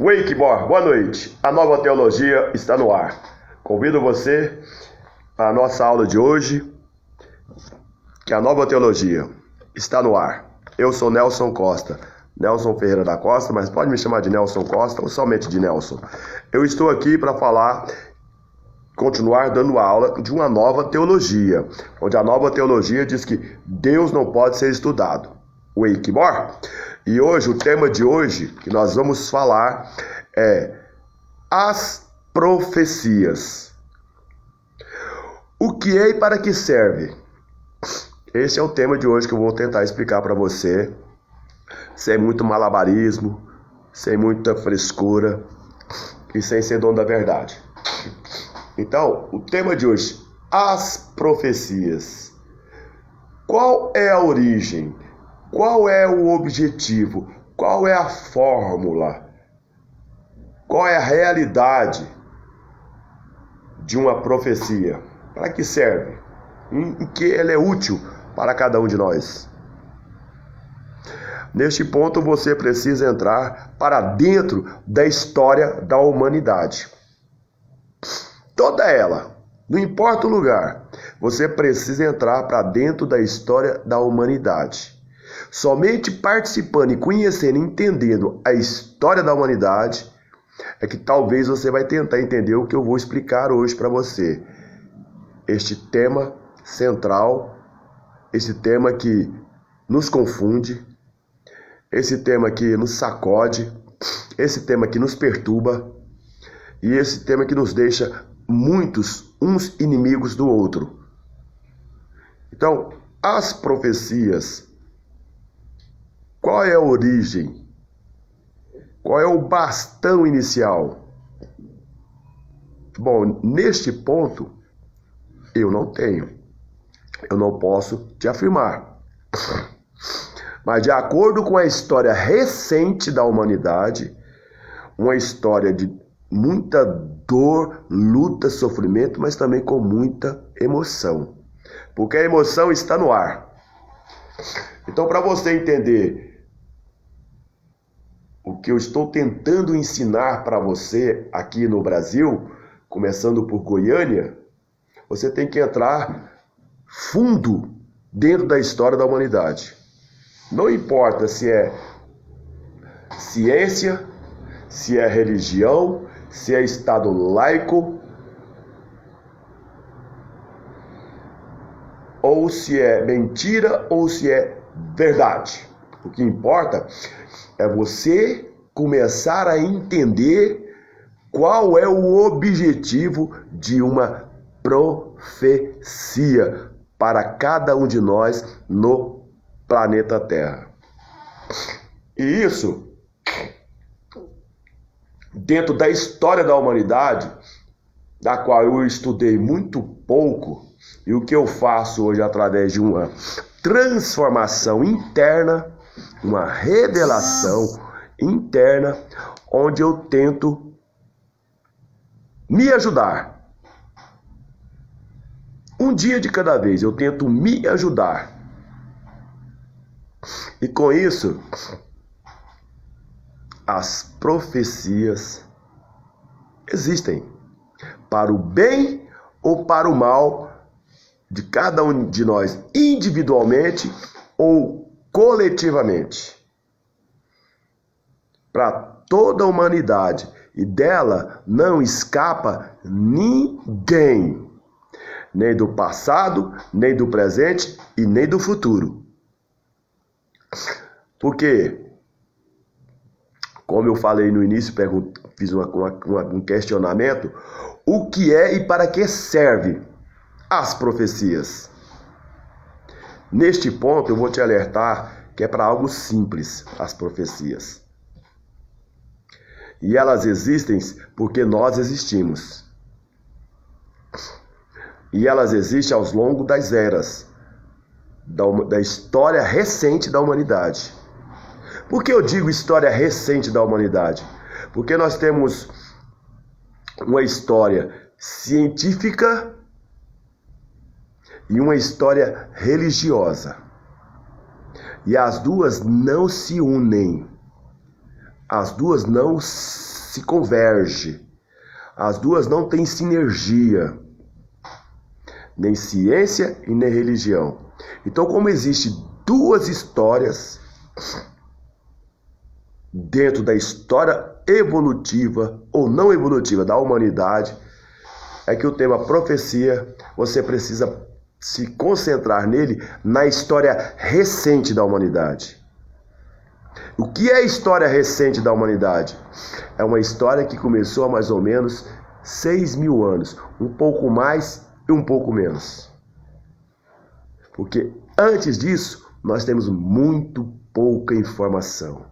Wakemore, boa noite. A nova teologia está no ar. Convido você à nossa aula de hoje, que a nova teologia está no ar. Eu sou Nelson Costa, Nelson Ferreira da Costa, mas pode me chamar de Nelson Costa ou somente de Nelson. Eu estou aqui para continuar dando aula de uma nova teologia, onde a nova teologia diz que Deus não pode ser estudado. Wakemore? E hoje, o tema de hoje que nós vamos falar é as profecias. O que é e para que serve? Esse é o tema de hoje que eu vou tentar explicar para você, sem muito malabarismo, sem muita frescura e sem ser dono da verdade. Então, o tema de hoje, as profecias. Qual é a origem? Qual é o objetivo? Qual é a fórmula? Qual é a realidade de uma profecia? Para que serve? Em que ela é útil para cada um de nós? Neste ponto você precisa entrar para dentro da história da humanidade. Toda ela, não importa o lugar, você precisa entrar para dentro da história da humanidade. Somente participando e conhecendo, entendendo a história da humanidade, é que talvez você vai tentar entender o que eu vou explicar hoje para você. Este tema central, esse tema que nos confunde, esse tema que nos sacode, esse tema que nos perturba e esse tema que nos deixa muitos uns inimigos do outro. Então, as profecias. Qual é a origem? Qual é o bastão inicial? Bom, neste ponto, eu não tenho. Eu não posso te afirmar. Mas de acordo com a história recente da humanidade, uma história de muita dor, luta, sofrimento, mas também com muita emoção. Porque a emoção está no ar. Então, para você entender o que eu estou tentando ensinar para você aqui no Brasil, começando por Goiânia, você tem que entrar fundo dentro da história da humanidade. Não importa se é ciência, se é religião, se é Estado laico, ou se é mentira, ou se é verdade. O que importa é você começar a entender qual é o objetivo de uma profecia para cada um de nós no planeta Terra. E isso, dentro da história da humanidade, da qual eu estudei muito pouco, e o que eu faço hoje através de uma transformação interna, uma revelação interna, onde eu tento me ajudar. Um dia de cada vez eu tento me ajudar. E com isso, as profecias existem para o bem ou para o mal de cada um de nós, individualmente ou coletivamente, para toda a humanidade, e dela não escapa ninguém, nem do passado, nem do presente e nem do futuro. Porque, como eu falei no início, fiz um questionamento, o que é e para que serve as profecias? Neste ponto eu vou te alertar que é para algo simples as profecias. E elas existem porque nós existimos. E elas existem ao longo das eras, da história recente da humanidade. Por que eu digo história recente da humanidade? Porque nós temos uma história científica e uma história religiosa. E as duas não se unem. As duas não se convergem. As duas não têm sinergia, nem ciência e nem religião. Então, como existem duas histórias dentro da história evolutiva ou não evolutiva da humanidade, é que o tema profecia, você precisa se concentrar nele na história recente da humanidade. O que é a história recente da humanidade? É uma história que começou há mais ou menos 6.000 anos, um pouco mais e um pouco menos. Porque antes disso, nós temos muito pouca informação.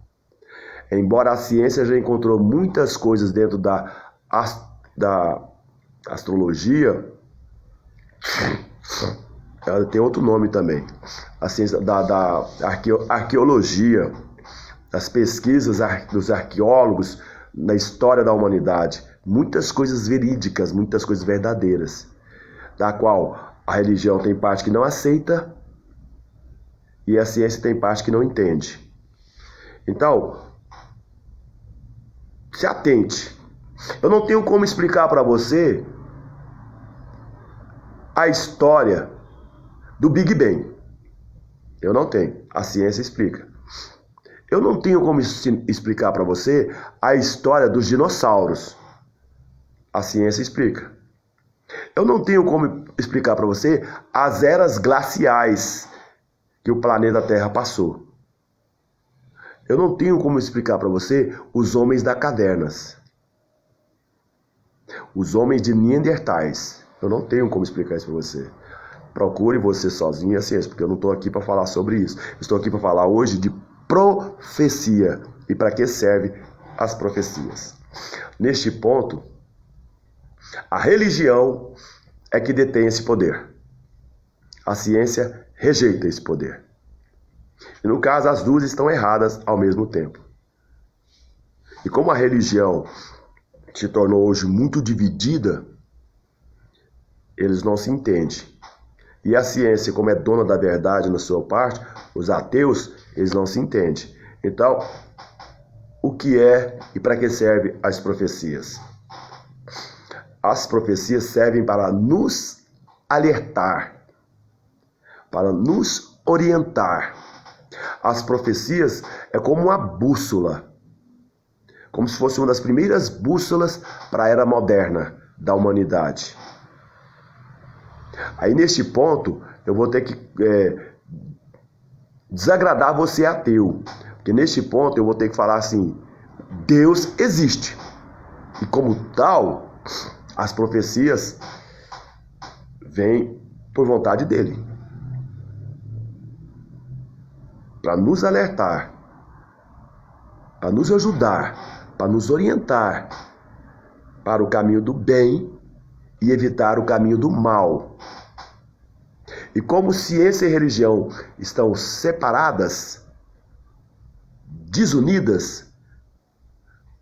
Embora a ciência já encontrou muitas coisas dentro da astrologia, ela tem outro nome também, a ciência da arqueologia, das pesquisas dos arqueólogos na história da humanidade, muitas coisas verídicas, muitas coisas verdadeiras, da qual a religião tem parte que não aceita e a ciência tem parte que não entende. Então, se atente. Eu não tenho como explicar para você a história do Big Bang. Eu não tenho. A ciência explica. Eu não tenho como explicar para você a história dos dinossauros. A ciência explica. Eu não tenho como explicar para você as eras glaciais que o planeta Terra passou. Eu não tenho como explicar para você os homens das cavernas. Os homens de Neandertais. Eu não tenho como explicar isso para você. Procure você sozinho a ciência, porque eu não estou aqui para falar sobre isso. Estou aqui para falar hoje de profecia. E para que servem as profecias? Neste ponto, a religião é que detém esse poder. A ciência rejeita esse poder. E no caso, as duas estão erradas ao mesmo tempo. E como a religião se tornou hoje muito dividida, eles não se entendem. E a ciência, como é dona da verdade na sua parte, os ateus, eles não se entendem. Então, o que é e para que servem as profecias? As profecias servem para nos alertar, para nos orientar. As profecias é como uma bússola, como se fosse uma das primeiras bússolas para a era moderna da humanidade. Aí neste ponto eu vou ter que desagradar você ateu, porque neste ponto eu vou ter que falar assim: Deus existe, e como tal as profecias vêm por vontade dele, para nos alertar, para nos ajudar, para nos orientar para o caminho do bem e evitar o caminho do mal. E como ciência e religião estão separadas, desunidas,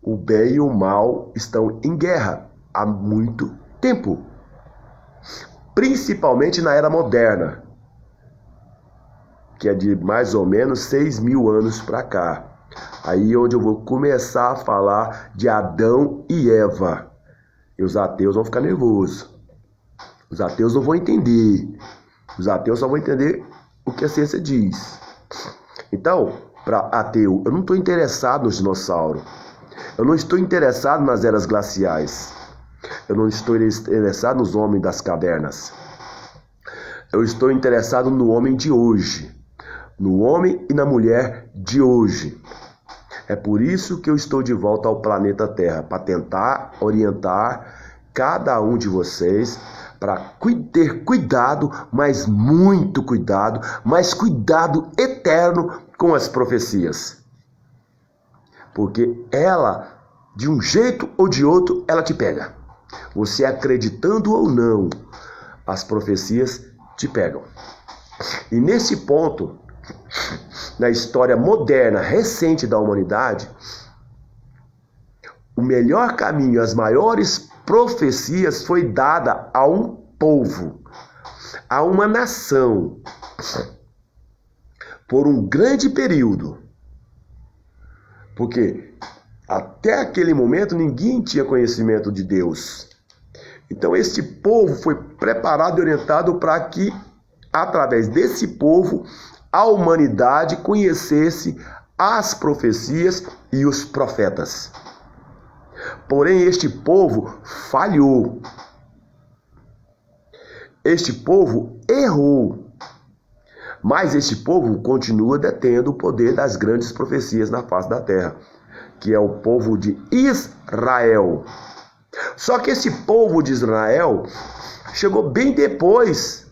o bem e o mal estão em guerra há muito tempo, principalmente na era moderna, que é de mais ou menos 6.000 anos para cá. Aí onde eu vou começar a falar de Adão e Eva. E os ateus vão ficar nervosos. Os ateus não vão entender. Os ateus só vão entender o que a ciência diz. Então, para ateu, eu não estou interessado nos dinossauros. Eu não estou interessado nas eras glaciais. Eu não estou interessado nos homens das cavernas. Eu estou interessado no homem de hoje. No homem e na mulher de hoje. É por isso que eu estou de volta ao planeta Terra, para tentar orientar cada um de vocês para ter cuidado, mas muito cuidado, mas cuidado eterno com as profecias. Porque ela, de um jeito ou de outro, ela te pega. Você acreditando ou não, as profecias te pegam. E nesse ponto, na história moderna, recente da humanidade, o melhor caminho, as maiores profecias foi dada a um povo, a uma nação, por um grande período. Porque Até aquele momento ninguém tinha conhecimento de Deus. Então este povo foi preparado e orientado para que, através desse povo, a humanidade conhecesse as profecias e os profetas. Porém, este povo falhou. Este povo errou. Mas este povo continua detendo o poder das grandes profecias na face da terra, que é o povo de Israel. Só que esse povo de Israel chegou bem depois,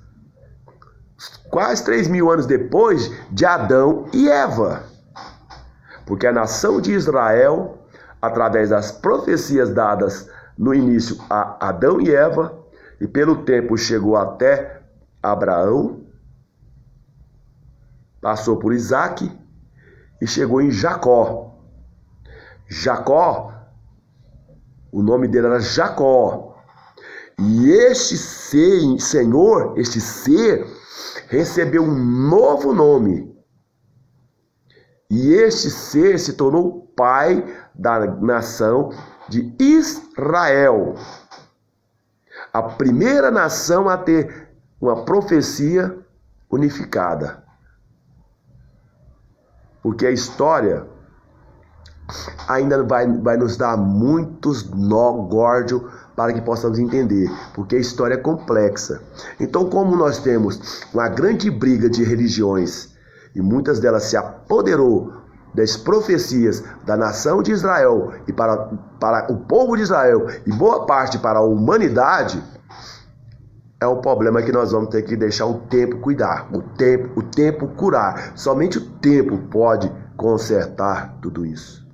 quase 3.000 anos depois de Adão e Eva. Porque a nação de Israel, através das profecias dadas no início a Adão e Eva, e pelo tempo chegou até Abraão, passou por Isaac e chegou em Jacó. Jacó, o nome dele era Jacó. E este Senhor, este ser, recebeu um novo nome. E este ser se tornou pai da nação de Israel. A primeira nação a ter uma profecia unificada. Porque a história ainda vai nos dar muitos nó górdios para que possamos entender, porque a história é complexa. Então, como nós temos uma grande briga de religiões, e muitas delas se apoderou das profecias da nação de Israel, e para o povo de Israel, e boa parte para a humanidade, é um problema que nós vamos ter que deixar o tempo cuidar, o tempo curar. Somente o tempo pode consertar tudo isso.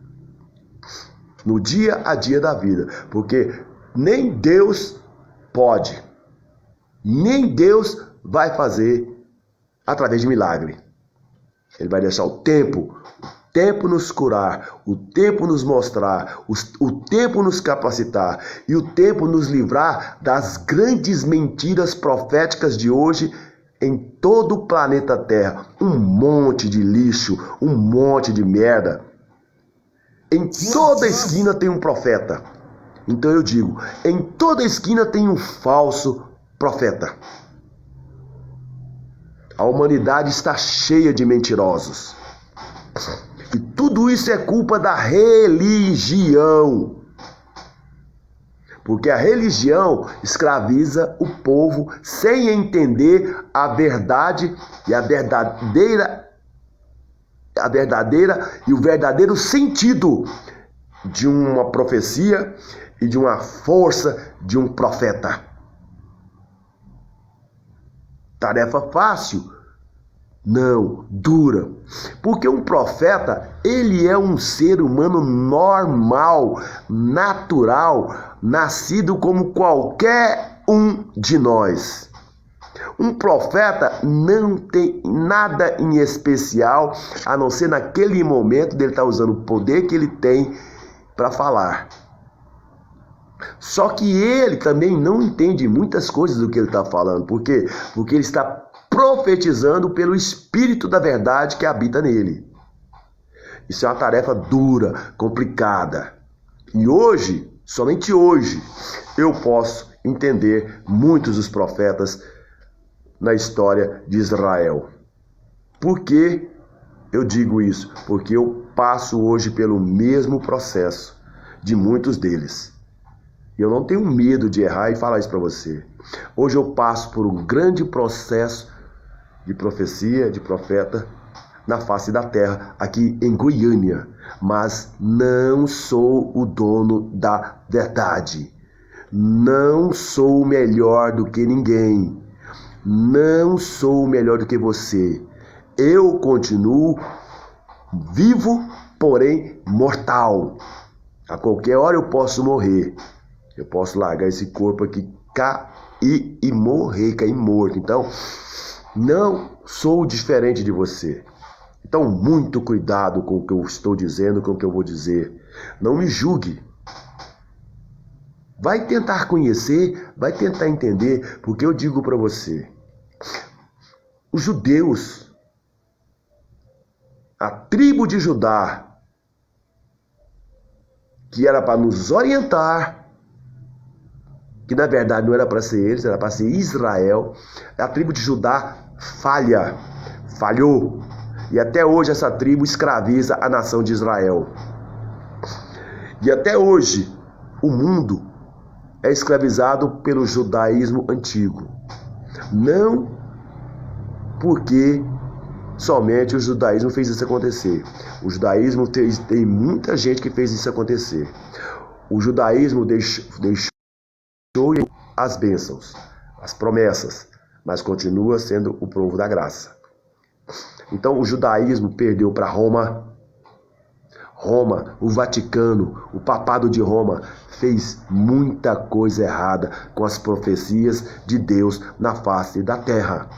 No dia a dia da vida, porque nem Deus pode, nem Deus vai fazer através de milagre. Ele vai deixar o tempo nos curar, o tempo nos mostrar, o tempo nos capacitar e o tempo nos livrar das grandes mentiras proféticas de hoje em todo o planeta Terra. Um monte de lixo, um monte de merda. Em toda esquina tem um profeta. Então eu digo, em toda esquina tem um falso profeta. A humanidade está cheia de mentirosos. E tudo isso é culpa da religião. Porque a religião escraviza o povo sem entender a verdade e a verdadeira e o verdadeiro sentido de uma profecia e de uma força de um profeta. Tarefa fácil? Não, dura. Porque um profeta, ele é um ser humano normal, natural, nascido como qualquer um de nós. Um profeta não tem nada em especial, a não ser naquele momento dele estar usando o poder que ele tem para falar. Só que ele também não entende muitas coisas do que ele está falando. Por quê? Porque ele está profetizando pelo Espírito da verdade que habita nele. Isso é uma tarefa dura, complicada. E hoje, somente hoje, eu posso entender muitos dos profetas na história de Israel. Por que eu digo isso? Porque eu passo hoje pelo mesmo processo de muitos deles. E eu não tenho medo de errar e falar isso para você. Hoje eu passo por um grande processo de profecia, de profeta, na face da terra, aqui em Goiânia. Mas não sou o dono da verdade. Não sou melhor do que ninguém. Não sou melhor do que você. Eu continuo vivo, porém mortal. A qualquer hora eu posso morrer. Eu posso largar esse corpo aqui, cair e morrer, cair morto. Então, não sou diferente de você. Então, muito cuidado com o que eu estou dizendo, com o que eu vou dizer. Não me julgue. Vai tentar conhecer, vai tentar entender, porque eu digo para você, os judeus, a tribo de Judá, que era para nos orientar, que na verdade não era para ser eles, era para ser Israel. A tribo de Judá falhou. E até hoje essa tribo escraviza a nação de Israel. E até hoje o mundo é escravizado pelo judaísmo antigo. Não porque somente o judaísmo fez isso acontecer. O judaísmo tem muita gente que fez isso acontecer. O judaísmo deixou as bênçãos, as promessas, mas continua sendo o povo da graça. Então o judaísmo perdeu para Roma, o Vaticano, o papado de Roma fez muita coisa errada com as profecias de Deus na face da terra.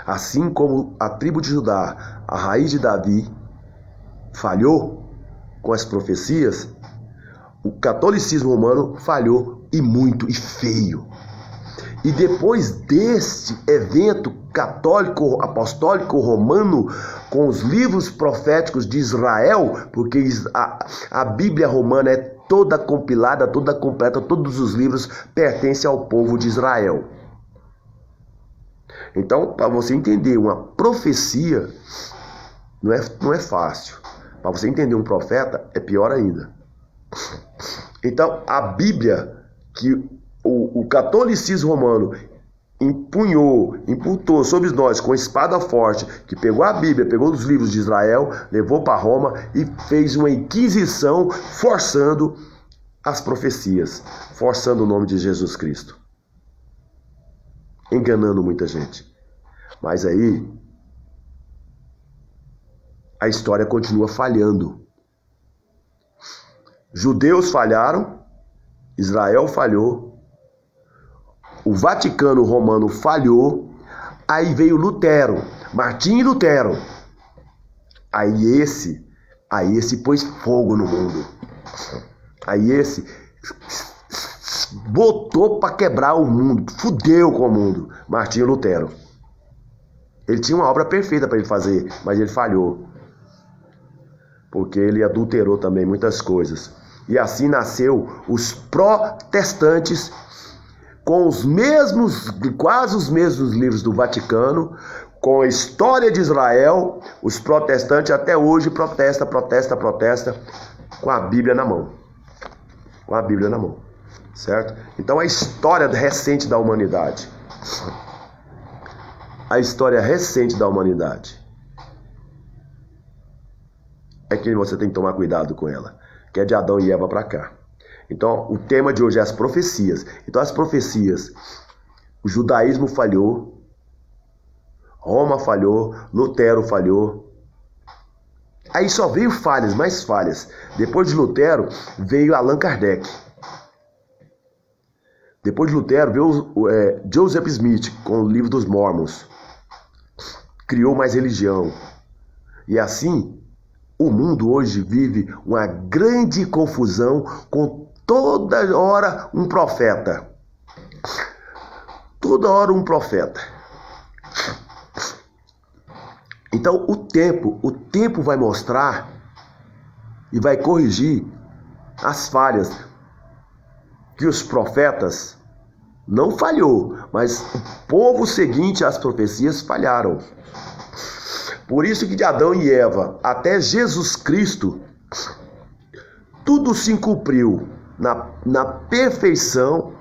Assim como a tribo de Judá, a raiz de Davi, falhou com as profecias, o catolicismo romano falhou e muito e feio. E depois deste evento católico apostólico romano, com os livros proféticos de Israel, porque a Bíblia romana é toda compilada, toda completa, todos os livros pertencem ao povo de Israel. Então, para você entender uma profecia, não é fácil. Para você entender um profeta, é pior ainda. Então, a Bíblia que o catolicismo romano imputou sobre nós com espada forte, que pegou a Bíblia, pegou os livros de Israel, levou para Roma e fez uma inquisição forçando as profecias, forçando o nome de Jesus Cristo, enganando muita gente. Mas aí a história continua falhando. Judeus falharam, Israel falhou, o Vaticano Romano falhou, aí veio Lutero, Martim Lutero. Aí esse pôs fogo no mundo. Aí esse botou para quebrar o mundo, fudeu com o mundo, Martim Lutero. Ele tinha uma obra perfeita para ele fazer, mas ele falhou. Porque ele adulterou também muitas coisas. E assim nasceu os protestantes, com quase os mesmos livros do Vaticano, com a história de Israel. Os protestantes até hoje protestam com a Bíblia na mão. Com a Bíblia na mão, certo? Então a história recente da humanidade. A história recente da humanidade é que você tem que tomar cuidado com ela, que é de Adão e Eva para cá. Então, o tema de hoje é as profecias. Então, as profecias, o judaísmo falhou, Roma falhou, Lutero falhou. Aí só veio falhas, mais falhas. Depois de Lutero, veio Allan Kardec. Depois de Lutero, veio Joseph Smith, com o livro dos Mormons. Criou mais religião. E assim, o mundo hoje vive uma grande confusão com toda hora um profeta. Toda hora um profeta. Então o tempo vai mostrar e vai corrigir as falhas que os profetas não falhou, mas o povo seguinte às profecias falharam. Por isso que de Adão e Eva até Jesus Cristo, tudo se cumpriu na perfeição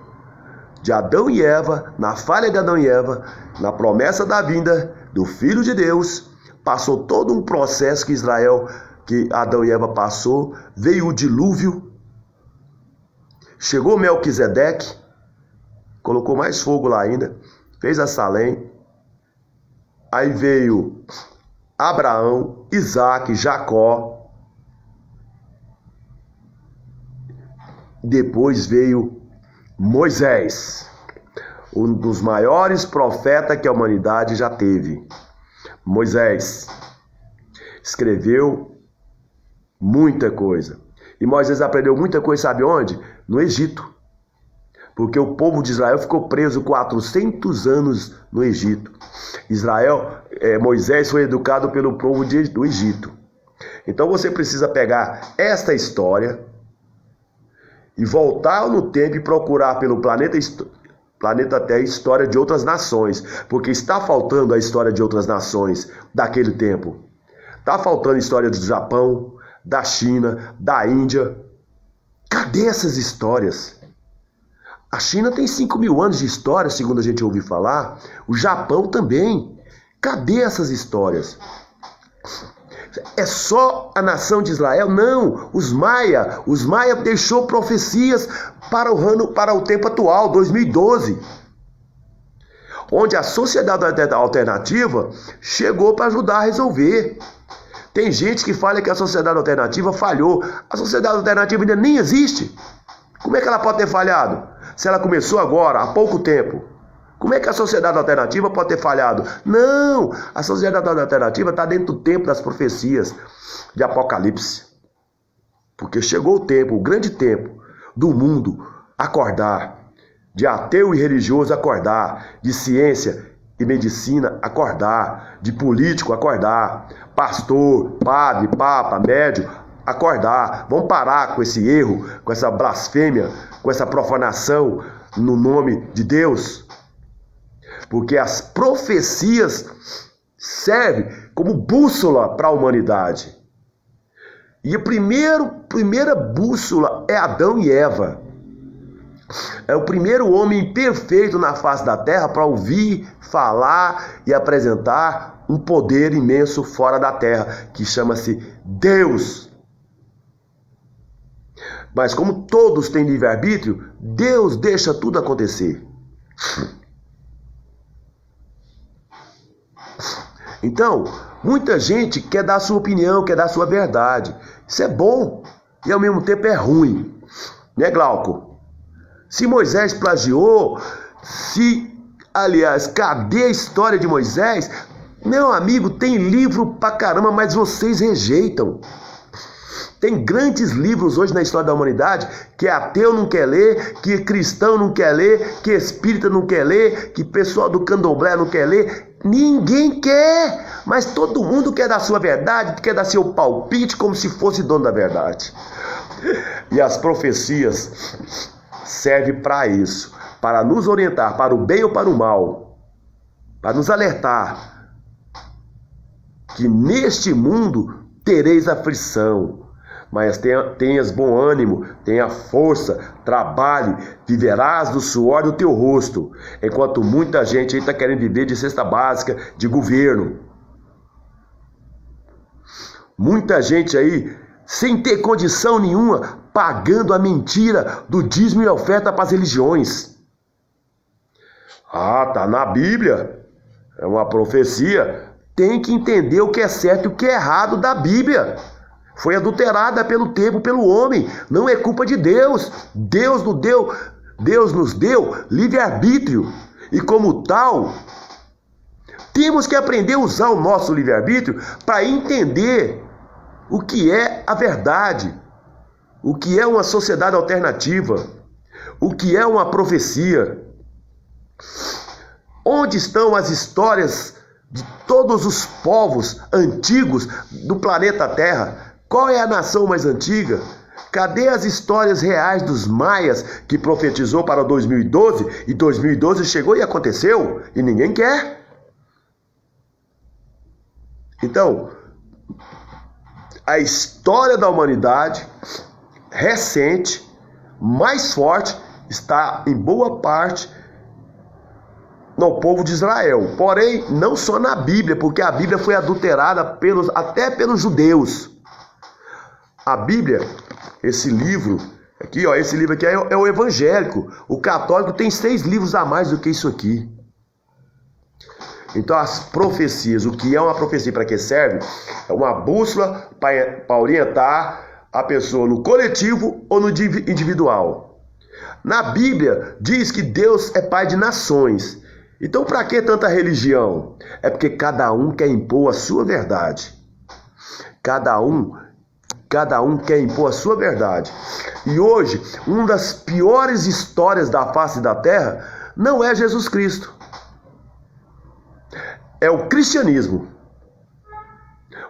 de Adão e Eva, na falha de Adão e Eva, na promessa da vinda do Filho de Deus. Passou todo um processo que Adão e Eva passou, veio o dilúvio, chegou Melquisedeque, colocou mais fogo lá ainda, fez a Salém, aí veio Abraão, Isaac, Jacó, depois veio Moisés, um dos maiores profetas que a humanidade já teve. Moisés escreveu muita coisa. E Moisés aprendeu muita coisa, sabe onde? No Egito. Porque o povo de Israel ficou preso 400 anos no Egito. Moisés foi educado pelo povo do Egito. Então você precisa pegar esta história e voltar no tempo e procurar pelo planeta Terra a história de outras nações, porque está faltando a história de outras nações daquele tempo. Está faltando a história do Japão, da China, da Índia. Cadê essas histórias? A China tem 5.000 anos de história, segundo a gente ouviu falar. O Japão também. Cadê essas histórias? É só a nação de Israel? Não, os Maia deixou profecias para o tempo atual, 2012, onde a sociedade alternativa chegou para ajudar a resolver. Tem gente que fala que a sociedade alternativa falhou. A sociedade alternativa ainda nem existe. Como é que ela pode ter falhado? Se ela começou agora, há pouco tempo. Como é que a sociedade alternativa pode ter falhado? Não! A sociedade alternativa está dentro do tempo das profecias de Apocalipse. Porque chegou o tempo, o grande tempo do mundo acordar, de ateu e religioso acordar, de ciência e medicina acordar, de político acordar, pastor, padre, papa, médium acordar. Vamos parar com esse erro, com essa blasfêmia, com essa profanação no nome de Deus. Porque as profecias servem como bússola para a humanidade. E a primeira bússola é Adão e Eva. É o primeiro homem perfeito na face da terra para ouvir, falar e apresentar um poder imenso fora da terra, que chama-se Deus. Mas como todos têm livre-arbítrio, Deus deixa tudo acontecer. Então, muita gente quer dar sua opinião, quer dar sua verdade. Isso é bom e ao mesmo tempo é ruim. Né, Glauco? Se Moisés plagiou, cadê a história de Moisés? Meu amigo, tem livro pra caramba, mas vocês rejeitam. Tem grandes livros hoje na história da humanidade que ateu não quer ler, que cristão não quer ler, que espírita não quer ler, que pessoal do candomblé não quer ler. Ninguém quer, mas todo mundo quer dar sua verdade, quer dar seu palpite como se fosse dono da verdade. E as profecias servem para isso, para nos orientar para o bem ou para o mal, para nos alertar que neste mundo tereis aflição, mas tenhas bom ânimo, tenha força, trabalhe, viverás do suor do teu rosto, enquanto muita gente aí está querendo viver de cesta básica, de governo. Muita gente aí, sem ter condição nenhuma, pagando a mentira do dízimo e oferta para as religiões. Ah, tá na Bíblia, é uma profecia, tem que entender o que é certo e o que é errado da Bíblia. Foi adulterada pelo tempo, pelo homem. Não é culpa de Deus. Deus nos deu livre-arbítrio. E como tal, temos que aprender a usar o nosso livre-arbítrio para entender o que é a verdade, o que é uma sociedade alternativa, o que é uma profecia. Onde estão as histórias de todos os povos antigos do planeta Terra? Qual é a nação mais antiga? Cadê as histórias reais dos maias que profetizou para 2012 e 2012 chegou e aconteceu e ninguém quer? Então, a história da humanidade recente, mais forte, está em boa parte no povo de Israel. Porém, não só na Bíblia, porque a Bíblia foi adulterada até pelos judeus. A Bíblia, esse livro aqui, ó, esse livro aqui é o evangélico. O católico tem 6 livros a mais do que isso aqui. Então as profecias, o que é uma profecia, para que serve? É uma bússola para orientar a pessoa no coletivo ou no individual. Na Bíblia diz que Deus é pai de nações. Então para que tanta religião? É porque cada um quer impor a sua verdade. Cada um quer impor a sua verdade. E hoje, uma das piores histórias da face da terra não é Jesus Cristo. É o cristianismo.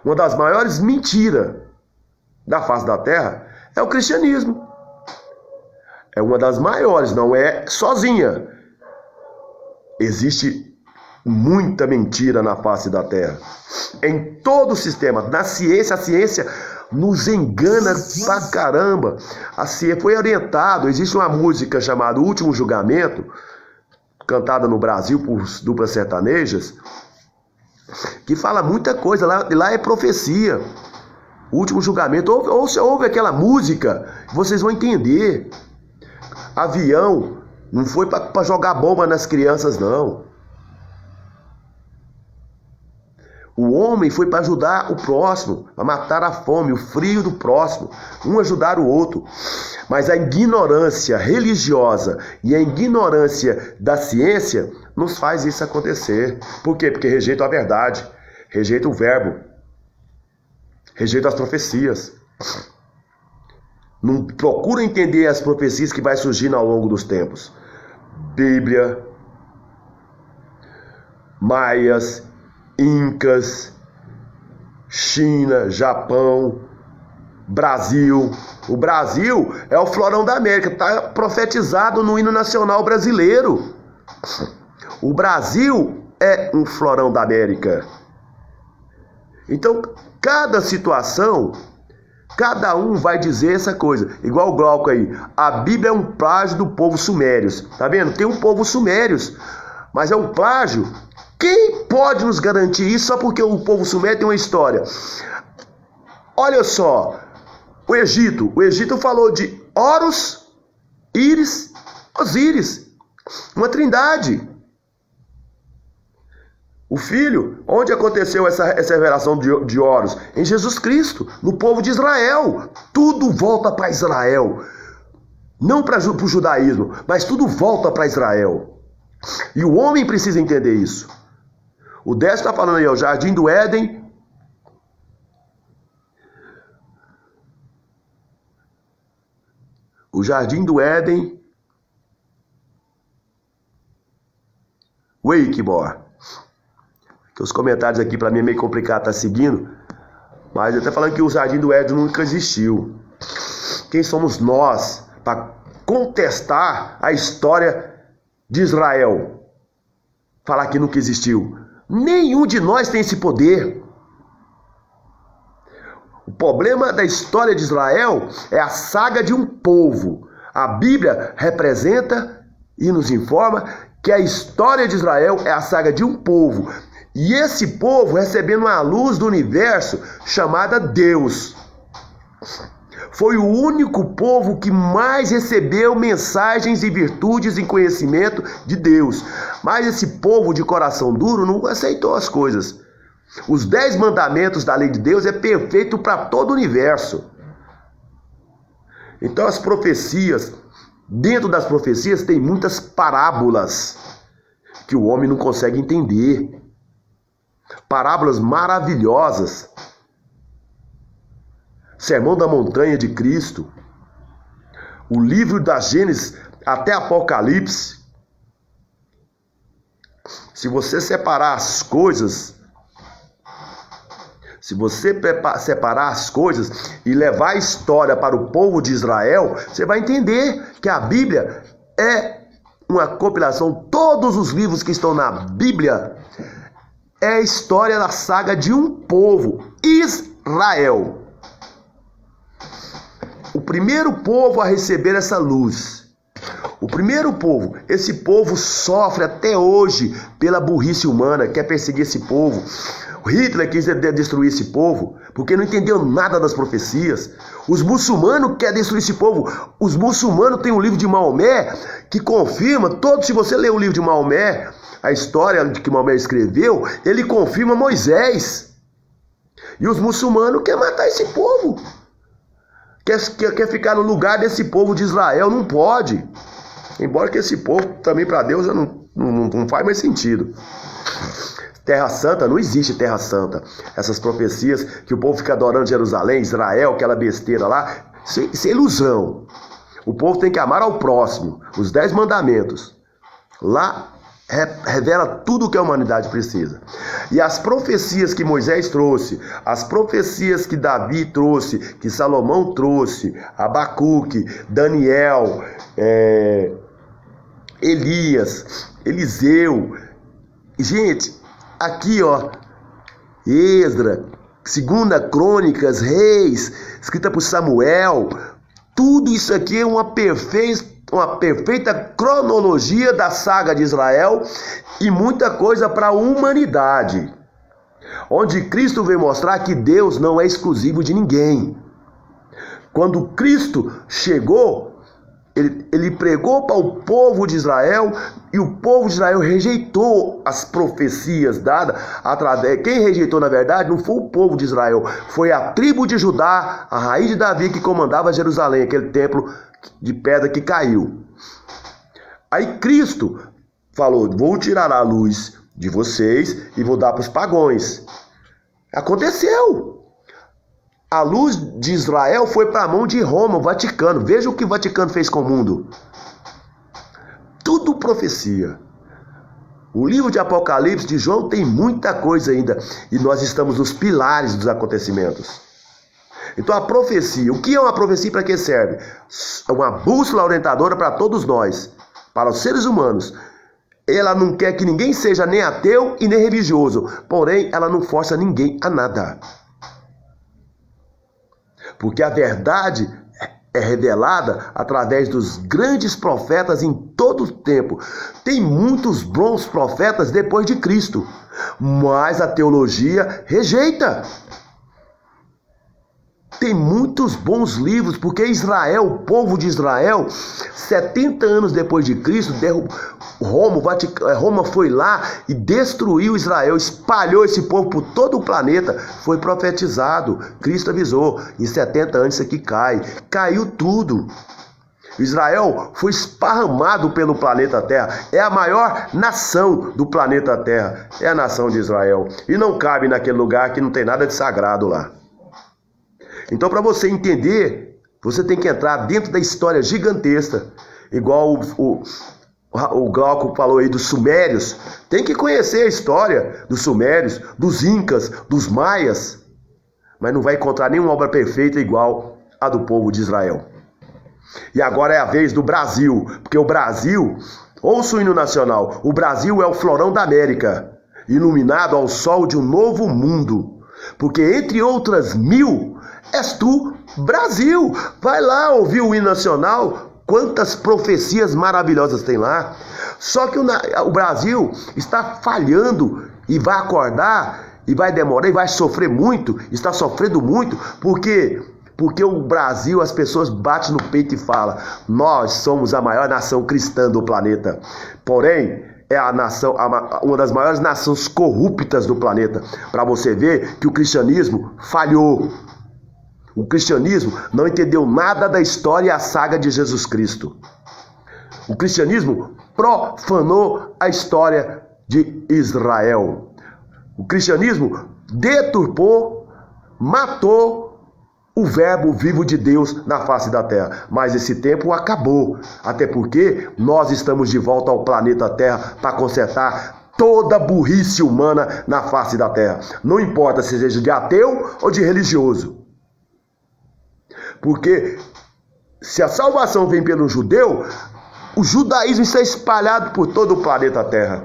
Uma das maiores mentiras da face da terra é o cristianismo. É uma das maiores, não é sozinha. Existe muita mentira na face da terra. Em todo o sistema, na ciência, a ciência nos engana pra caramba. A ciência foi orientado, existe uma música chamada O Último Julgamento, cantada no Brasil por duplas sertanejas, que fala muita coisa, lá é profecia. O Último Julgamento, ou você ouve aquela música, vocês vão entender. Avião não foi para jogar bomba nas crianças, não. O homem foi para ajudar o próximo, a matar a fome, o frio do próximo, um ajudar o outro. Mas a ignorância religiosa e a ignorância da ciência nos faz isso acontecer. Por quê? Porque rejeita a verdade, rejeita o verbo, rejeita as profecias. Não procura entender as profecias que vai surgindo ao longo dos tempos. Bíblia, maias, incas, China, Japão, Brasil. O Brasil é o florão da América, está profetizado no hino nacional brasileiro. O Brasil é um florão da América. Então, cada situação, cada um vai dizer essa coisa. Igual o Glauco aí. A Bíblia é um plágio do povo sumérios. Tá vendo? Tem um povo sumérios, mas é um plágio. Quem pode nos garantir isso só porque o povo sumério tem uma história? Olha só. O Egito falou de Horus, Íris, Osíris. Uma trindade. O filho, onde aconteceu essa revelação de Horus? Em Jesus Cristo, no povo de Israel. Tudo volta para Israel. Não para o judaísmo, mas tudo volta para Israel. E o homem precisa entender isso. O Décio está falando aí, o Jardim do Éden. O Jardim do Éden. Wakemore. Que os comentários aqui para mim é meio complicado, tá seguindo. Mas eu tô falando que o Jardim do Éden nunca existiu. Quem somos nós para contestar a história de Israel? Falar que nunca existiu. Nenhum de nós tem esse poder. O problema da história de Israel é a saga de um povo. A Bíblia representa e nos informa que a história de Israel é a saga de um povo. E esse povo recebendo uma luz do universo chamada Deus. Foi o único povo que mais recebeu mensagens e virtudes em conhecimento de Deus. Mas esse povo de coração duro não aceitou as coisas. Os 10 mandamentos da lei de Deus é perfeito para todo o universo. Então as profecias, dentro das profecias tem muitas parábolas que o homem não consegue entender. Parábolas maravilhosas. Sermão da Montanha de Cristo. O livro da Gênesis até Apocalipse. Se você separar as coisas, se você separar as coisas e levar a história para o povo de Israel, você vai entender que a Bíblia é uma compilação. Todos os livros que estão na Bíblia é a história da saga de um povo, Israel. O primeiro povo a receber essa luz. O primeiro povo, esse povo sofre até hoje pela burrice humana, quer perseguir esse povo. Hitler quis destruir esse povo, porque não entendeu nada das profecias. Os muçulmanos querem destruir esse povo. Os muçulmanos têm um livro de Maomé que confirma, se você ler o livro de Maomé, a história que Maomé escreveu, ele confirma Moisés. E os muçulmanos querem matar esse povo. Quer ficar no lugar desse povo de Israel, não pode. Embora que esse povo também para Deus não faz mais sentido. Terra Santa, não existe Terra Santa. Essas profecias que o povo fica adorando Jerusalém, Israel, aquela besteira lá, isso é ilusão. O povo tem que amar ao próximo, os 10 mandamentos. Lá revela tudo o que a humanidade precisa. E as profecias que Moisés trouxe, as profecias que Davi trouxe, que Salomão trouxe, Abacuque, Daniel, Elias, Eliseu. Gente, aqui ó, Esdra, 2 Crônicas, Reis, escrita por Samuel, tudo isso aqui é uma perfeita cronologia da saga de Israel e muita coisa para a humanidade, onde Cristo veio mostrar que Deus não é exclusivo de ninguém. Quando Cristo chegou, ele pregou para o povo de Israel e o povo de Israel rejeitou as profecias dadas através. Quem rejeitou, na verdade, não foi o povo de Israel, foi a tribo de Judá, a raiz de Davi, que comandava Jerusalém, aquele templo de pedra que caiu. Aí Cristo falou: vou tirar a luz de vocês e vou dar para os pagões. Aconteceu. A luz de Israel foi para a mão de Roma, o Vaticano. Veja o que o Vaticano fez com o mundo. Tudo profecia. O livro de Apocalipse de João tem muita coisa ainda. E nós estamos nos pilares dos acontecimentos. Então a profecia, o que é uma profecia e para que serve? É uma bússola orientadora para todos nós, para os seres humanos. Ela não quer que ninguém seja nem ateu e nem religioso. Porém, ela não força ninguém a nada. Porque a verdade é revelada através dos grandes profetas em todo o tempo. Tem muitos bons profetas depois de Cristo, mas a teologia rejeita. Tem muitos bons livros, porque Israel, o povo de Israel, 70 anos depois de Cristo, Roma foi lá e destruiu Israel, espalhou esse povo por todo o planeta. Foi profetizado, Cristo avisou, em 70 anos isso aqui caiu tudo. Israel foi esparramado pelo planeta Terra, é a maior nação do planeta Terra, é a nação de Israel, e não cabe naquele lugar que não tem nada de sagrado lá. Então, para você entender, você tem que entrar dentro da história gigantesca, igual o Glauco falou aí dos sumérios. Tem que conhecer a história dos sumérios, dos incas, dos maias, mas não vai encontrar nenhuma obra perfeita igual a do povo de Israel. E agora é a vez do Brasil, porque o Brasil, ouça o hino nacional, o Brasil é o florão da América, iluminado ao sol de um novo mundo, porque entre outras 1000, és tu, Brasil. Vai lá ouvir o hino nacional, quantas profecias maravilhosas tem lá. Só que o Brasil está falhando e vai acordar, e vai demorar, e vai sofrer muito, está sofrendo muito, porque o Brasil, as pessoas batem no peito e falam: nós somos a maior nação cristã do planeta. Porém, é uma das maiores nações corruptas do planeta. Para você ver que o cristianismo falhou. O cristianismo não entendeu nada da história e a saga de Jesus Cristo. O cristianismo profanou a história de Israel. O cristianismo deturpou, matou o verbo vivo de Deus na face da terra. Mas esse tempo acabou. Até porque nós estamos de volta ao planeta Terra para consertar toda a burrice humana na face da terra. Não importa se seja de ateu ou de religioso. Porque se a salvação vem pelo judeu, o judaísmo está espalhado por todo o planeta Terra.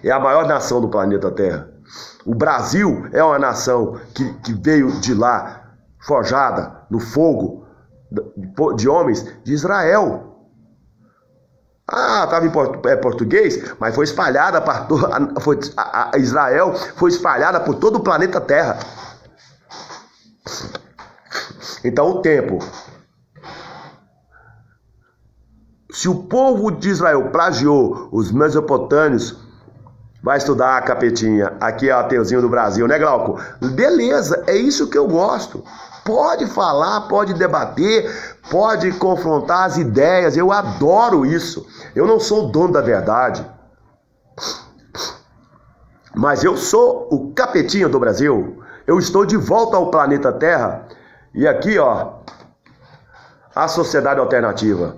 É a maior nação do planeta Terra. O Brasil é uma nação que veio de lá, forjada no fogo de homens de Israel. Estava em português, mas foi espalhada para Israel foi espalhada por todo o planeta Terra. Então o tempo. Se o povo de Israel plagiou os mesopotâmios, vai estudar a capetinha. Aqui é o ateuzinho do Brasil, né, Glauco? Beleza, é isso que eu gosto. Pode falar, pode debater, pode confrontar as ideias. Eu adoro isso. Eu não sou o dono da verdade. Mas eu sou o capetinha do Brasil. Eu estou de volta ao planeta Terra. E aqui, ó, A Sociedade Alternativa.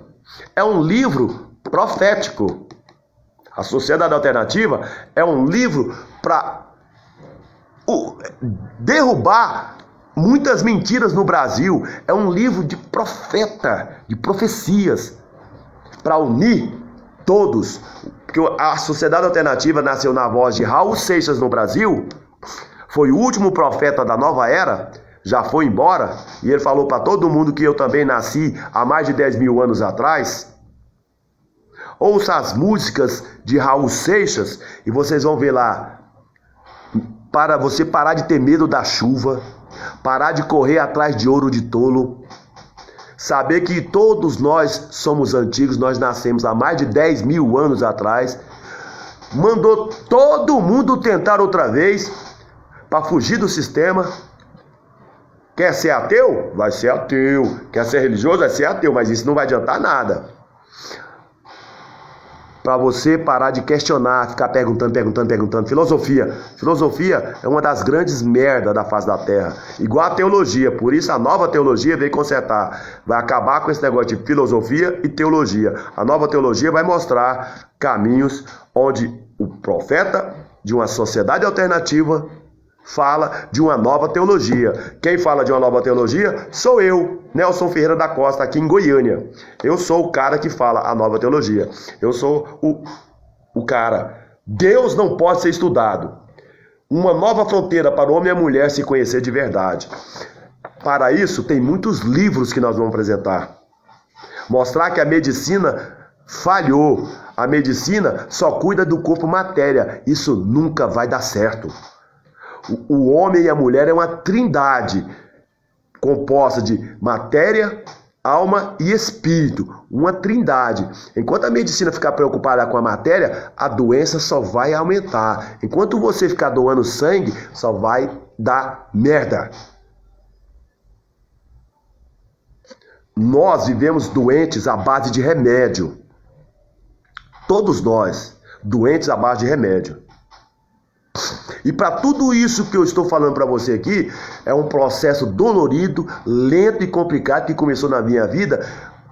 É um livro profético. A Sociedade Alternativa é um livro para derrubar muitas mentiras no Brasil. É um livro de profeta, de profecias, para unir todos. Porque a Sociedade Alternativa nasceu na voz de Raul Seixas no Brasil, foi o último profeta da nova era, já foi embora, e ele falou para todo mundo que eu também nasci há mais de 10 mil anos atrás. Ouça as músicas de Raul Seixas e vocês vão ver lá, para você parar de ter medo da chuva, parar de correr atrás de ouro de tolo, saber que todos nós somos antigos, nós nascemos há mais de 10 mil anos atrás, mandou todo mundo tentar outra vez para fugir do sistema. Quer ser ateu? Vai ser ateu. Quer ser religioso? Vai ser ateu, mas isso não vai adiantar nada. Para você parar de questionar, ficar perguntando. Filosofia é uma das grandes merdas da face da terra. Igual a teologia. Por isso a nova teologia veio consertar. Vai acabar com esse negócio de filosofia e teologia. A nova teologia vai mostrar caminhos onde o profeta de uma sociedade alternativa fala de uma nova teologia. Quem fala de uma nova teologia sou eu, Nelson Ferreira da Costa, aqui em Goiânia. Eu sou o cara que fala a nova teologia. Eu sou o cara. Deus não pode ser estudado. Uma nova fronteira para o homem e a mulher se conhecer de verdade. Para isso, tem muitos livros que nós vamos apresentar. Mostrar que a medicina falhou. A medicina só cuida do corpo matéria. Isso nunca vai dar certo. O homem e a mulher é uma trindade composta de matéria, alma e espírito. Uma trindade. Enquanto a medicina ficar preocupada com a matéria, a doença só vai aumentar. Enquanto você ficar doando sangue, só vai dar merda. Nós vivemos doentes à base de remédio. Todos nós, doentes à base de remédio. E para tudo isso que eu estou falando para você aqui, é um processo dolorido, lento e complicado que começou na minha vida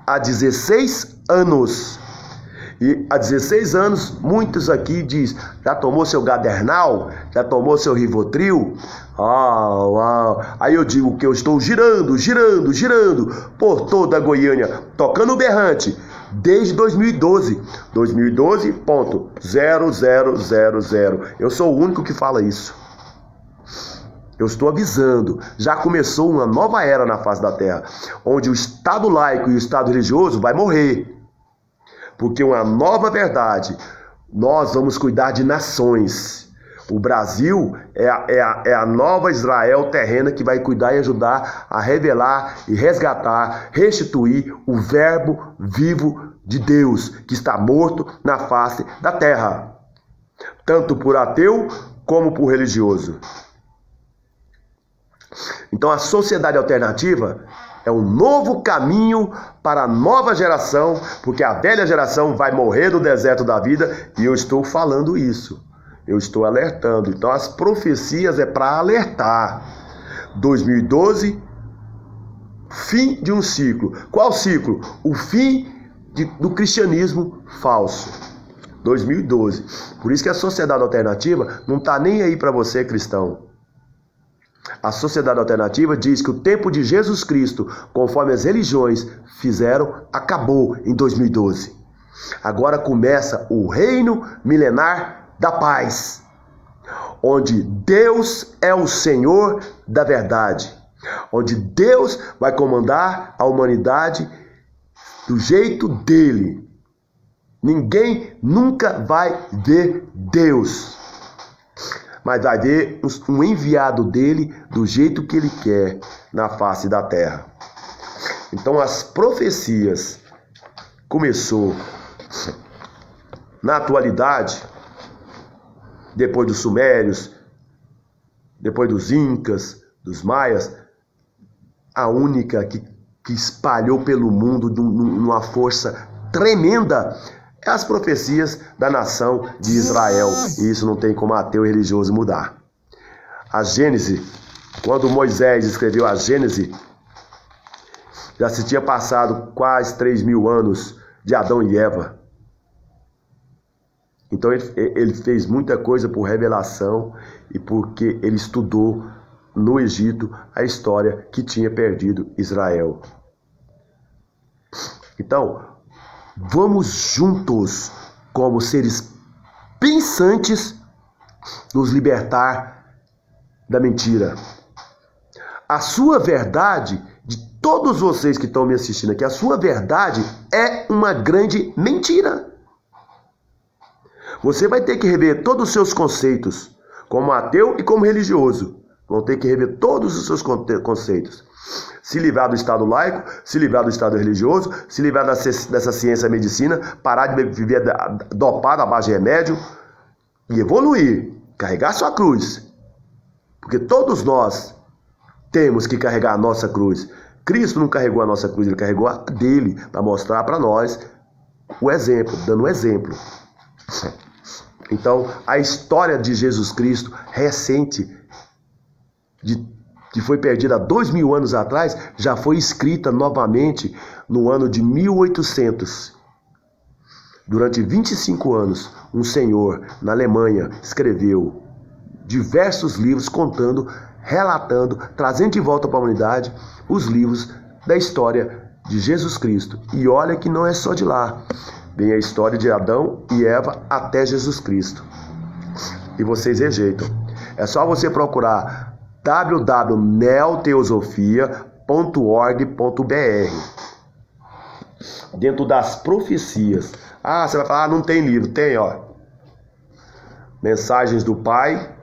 há 16 anos. E há 16 anos, muitos aqui dizem, já tomou seu Gadernal? Já tomou seu Rivotril? Aí eu digo que eu estou girando por toda a Goiânia, tocando berrante. Desde 2012, 2012.0000. Eu sou o único que fala isso. Eu estou avisando. Já começou uma nova era na face da terra, onde o Estado laico e o Estado religioso vai morrer. Porque uma nova verdade, nós vamos cuidar de nações. O Brasil é a nova Israel terrena que vai cuidar e ajudar a revelar e resgatar, restituir o verbo vivo de Deus, que está morto na face da terra, tanto por ateu como por religioso. Então a sociedade alternativa é um novo caminho para a nova geração, porque a velha geração vai morrer no deserto da vida, e eu estou falando isso. Eu estou alertando. Então as profecias é para alertar. 2012, fim de um ciclo. Qual ciclo? O fim do cristianismo falso. 2012. Por isso que a sociedade alternativa não está nem aí para você, cristão. A sociedade alternativa diz que o tempo de Jesus Cristo, conforme as religiões fizeram, acabou em 2012. Agora começa o reino milenar da paz, onde Deus é o Senhor da verdade, onde Deus vai comandar a humanidade do jeito dele. Ninguém nunca vai ver Deus, mas vai ver um enviado dele do jeito que ele quer na face da terra. Então as profecias começou na atualidade, depois dos sumérios, depois dos incas, dos maias, a única que espalhou pelo mundo numa força tremenda é as profecias da nação de Israel. E isso não tem como ateu e religioso mudar. A Gênese, quando Moisés escreveu a Gênese, já se tinha passado quase 3.000 anos de Adão e Eva. Então ele fez muita coisa por revelação e porque ele estudou no Egito a história que tinha perdido Israel. Então, vamos juntos, como seres pensantes, nos libertar da mentira. A sua verdade, de todos vocês que estão me assistindo aqui, a sua verdade é uma grande mentira. Você vai ter que rever todos os seus conceitos, como ateu e como religioso. Vão ter que rever todos os seus conceitos. Se livrar do Estado laico, se livrar do Estado religioso, se livrar dessa ciência medicina, parar de viver dopado à base de remédio e evoluir, carregar sua cruz. Porque todos nós temos que carregar a nossa cruz. Cristo não carregou a nossa cruz, ele carregou a dele, para mostrar para nós o exemplo, dando um exemplo. Então, a história de Jesus Cristo recente, que foi perdida há 2000 anos atrás, já foi escrita novamente no ano de 1800. Durante 25 anos, um senhor na Alemanha escreveu diversos livros contando, relatando, trazendo de volta para a humanidade os livros da história de Jesus Cristo. E olha que não é só de lá. Vem a história de Adão e Eva até Jesus Cristo. E vocês rejeitam. É só você procurar www.neoteosofia.org.br. Dentro das profecias. Ah, você vai falar, não tem livro. Tem, ó. Mensagens do Pai.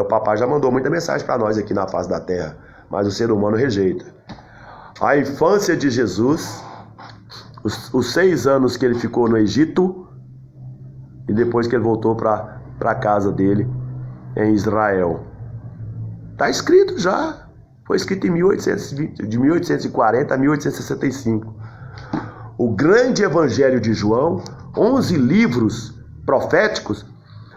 O papai já mandou muita mensagem para nós aqui na face da terra. Mas o ser humano rejeita. A infância de Jesus, os 6 anos que ele ficou no Egito e depois que ele voltou para a casa dele em Israel. Está escrito já. Foi escrito em 1820, de 1840 a 1865. O grande evangelho de João, 11 livros proféticos.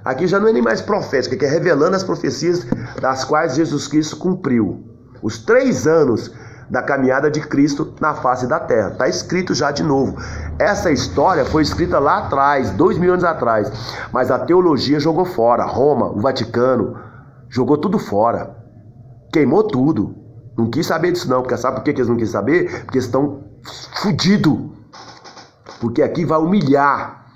Aqui já não é nem mais profético, aqui é revelando as profecias das quais Jesus Cristo cumpriu. Os 3 anos da caminhada de Cristo na face da terra. Está escrito já de novo. Essa história foi escrita lá atrás, 2000 anos atrás. Mas a teologia jogou fora. Roma, o Vaticano, jogou tudo fora. Queimou tudo. Não quis saber disso não. Porque sabe por que eles não quis saber? Porque eles estão fodidos. Porque aqui vai humilhar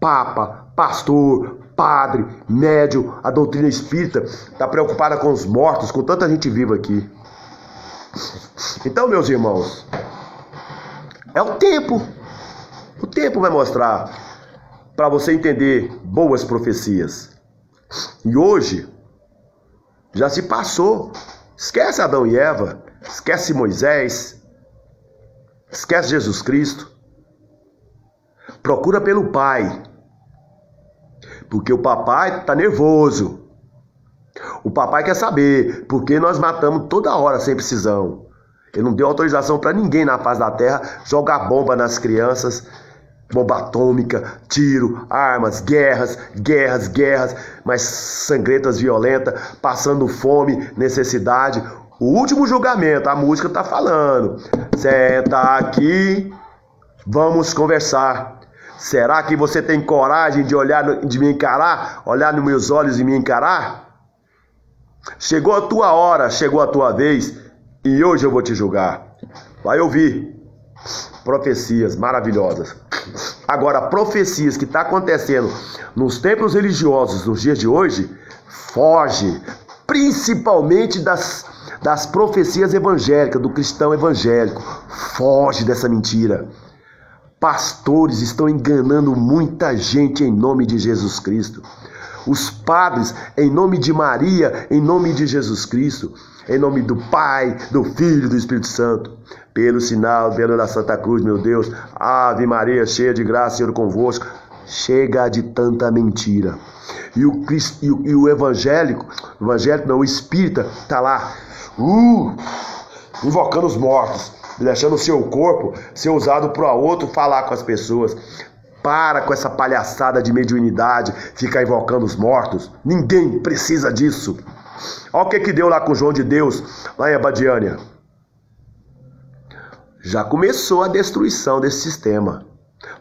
papa, pastor, padre, médium, a doutrina espírita. Está preocupada com os mortos, com tanta gente viva aqui. Então, meus irmãos, é o tempo. O tempo vai mostrar para você entender boas profecias. E hoje já se passou. Esquece Adão e Eva, esquece Moisés, esquece Jesus Cristo. Procura pelo Pai, porque o papai está nervoso. O papai quer saber por que nós matamos toda hora sem precisão. Ele não deu autorização para ninguém na face da terra jogar bomba nas crianças, bomba atômica, tiro, armas, guerras, mas sangrentas, violentas, passando fome, necessidade. O último julgamento, a música está falando. Senta aqui, vamos conversar. Será que você tem coragem de me encarar, olhar nos meus olhos e me encarar? Chegou a tua hora, chegou a tua vez, e hoje eu vou te julgar. Vai ouvir profecias maravilhosas. Agora, profecias que estão acontecendo nos templos religiosos nos dias de hoje, foge, principalmente das profecias evangélicas, do cristão evangélico. Foge dessa mentira. Pastores estão enganando muita gente em nome de Jesus Cristo. Os padres, em nome de Maria, em nome de Jesus Cristo, em nome do Pai, do Filho e do Espírito Santo, pelo sinal, pela Santa Cruz, meu Deus, Ave Maria, cheia de graça, Senhor convosco. Chega de tanta mentira. E o evangélico não, o espírita, está lá, invocando os mortos, deixando o seu corpo ser usado para outro falar com as pessoas. Para com essa palhaçada de mediunidade, ficar invocando os mortos. Ninguém precisa disso. Olha o que deu lá com João de Deus, lá em Abadiânia. Já começou a destruição desse sistema.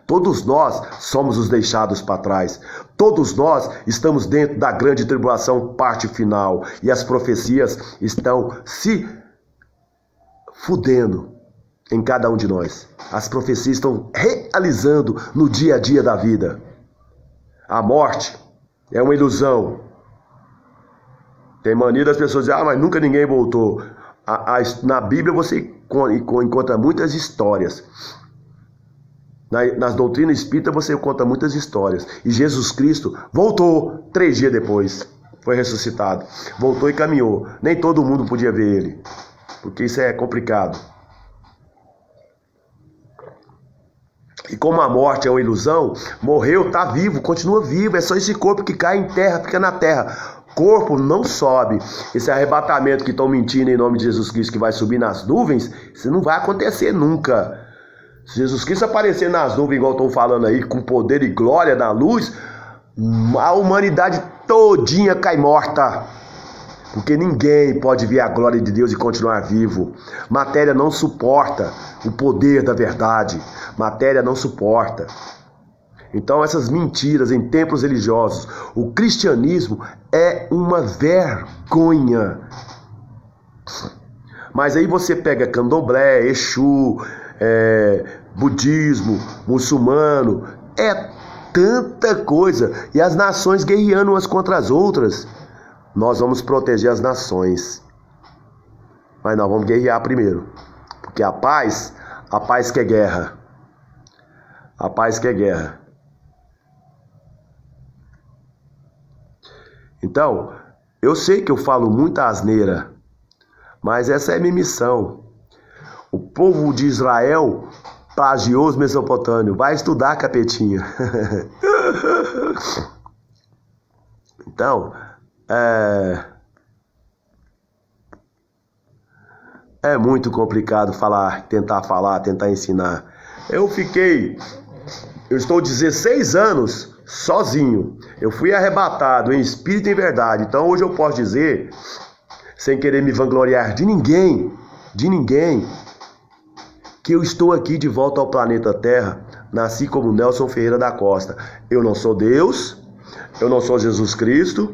Todos nós somos os deixados para trás. Todos nós estamos dentro da grande tribulação, parte final. E as profecias estão se fudendo em cada um de nós. As profecias estão realizando no dia a dia da vida. A morte é uma ilusão. Tem mania das pessoas dizer, mas nunca ninguém voltou. Na Bíblia você encontra muitas histórias. Nas doutrinas espíritas você encontra muitas histórias. E Jesus Cristo voltou 3 dias depois. Foi ressuscitado. Voltou e caminhou. Nem todo mundo podia ver ele. Porque isso é complicado. E como a morte é uma ilusão, morreu, está vivo, continua vivo. É só esse corpo que cai em terra, fica na terra. Corpo não sobe. Esse arrebatamento que estão mentindo em nome de Jesus Cristo, que vai subir nas nuvens, isso não vai acontecer nunca. Se Jesus Cristo aparecer nas nuvens, igual estão falando aí, com poder e glória na luz, a humanidade todinha cai morta. Porque ninguém pode ver a glória de Deus e continuar vivo. Matéria não suporta o poder da verdade. Matéria não suporta. Então essas mentiras em templos religiosos, o cristianismo é uma vergonha. Mas aí você pega candomblé, exu, budismo, muçulmano, é tanta coisa. E as nações guerreando umas contra as outras. Nós vamos proteger as nações. Mas nós vamos guerrear primeiro. Porque a paz quer guerra. A paz quer guerra. Então, eu sei que eu falo muita asneira, mas essa é a minha missão. O povo de Israel plagiou os mesopotâmios. Vai estudar, capetinha. Então, é muito complicado tentar ensinar. Eu estou 16 anos sozinho. Eu fui arrebatado em espírito e em verdade. Então hoje eu posso dizer, sem querer me vangloriar de ninguém, que eu estou aqui de volta ao planeta Terra. Nasci como Nelson Ferreira da Costa. Eu não sou Deus, eu não sou Jesus Cristo,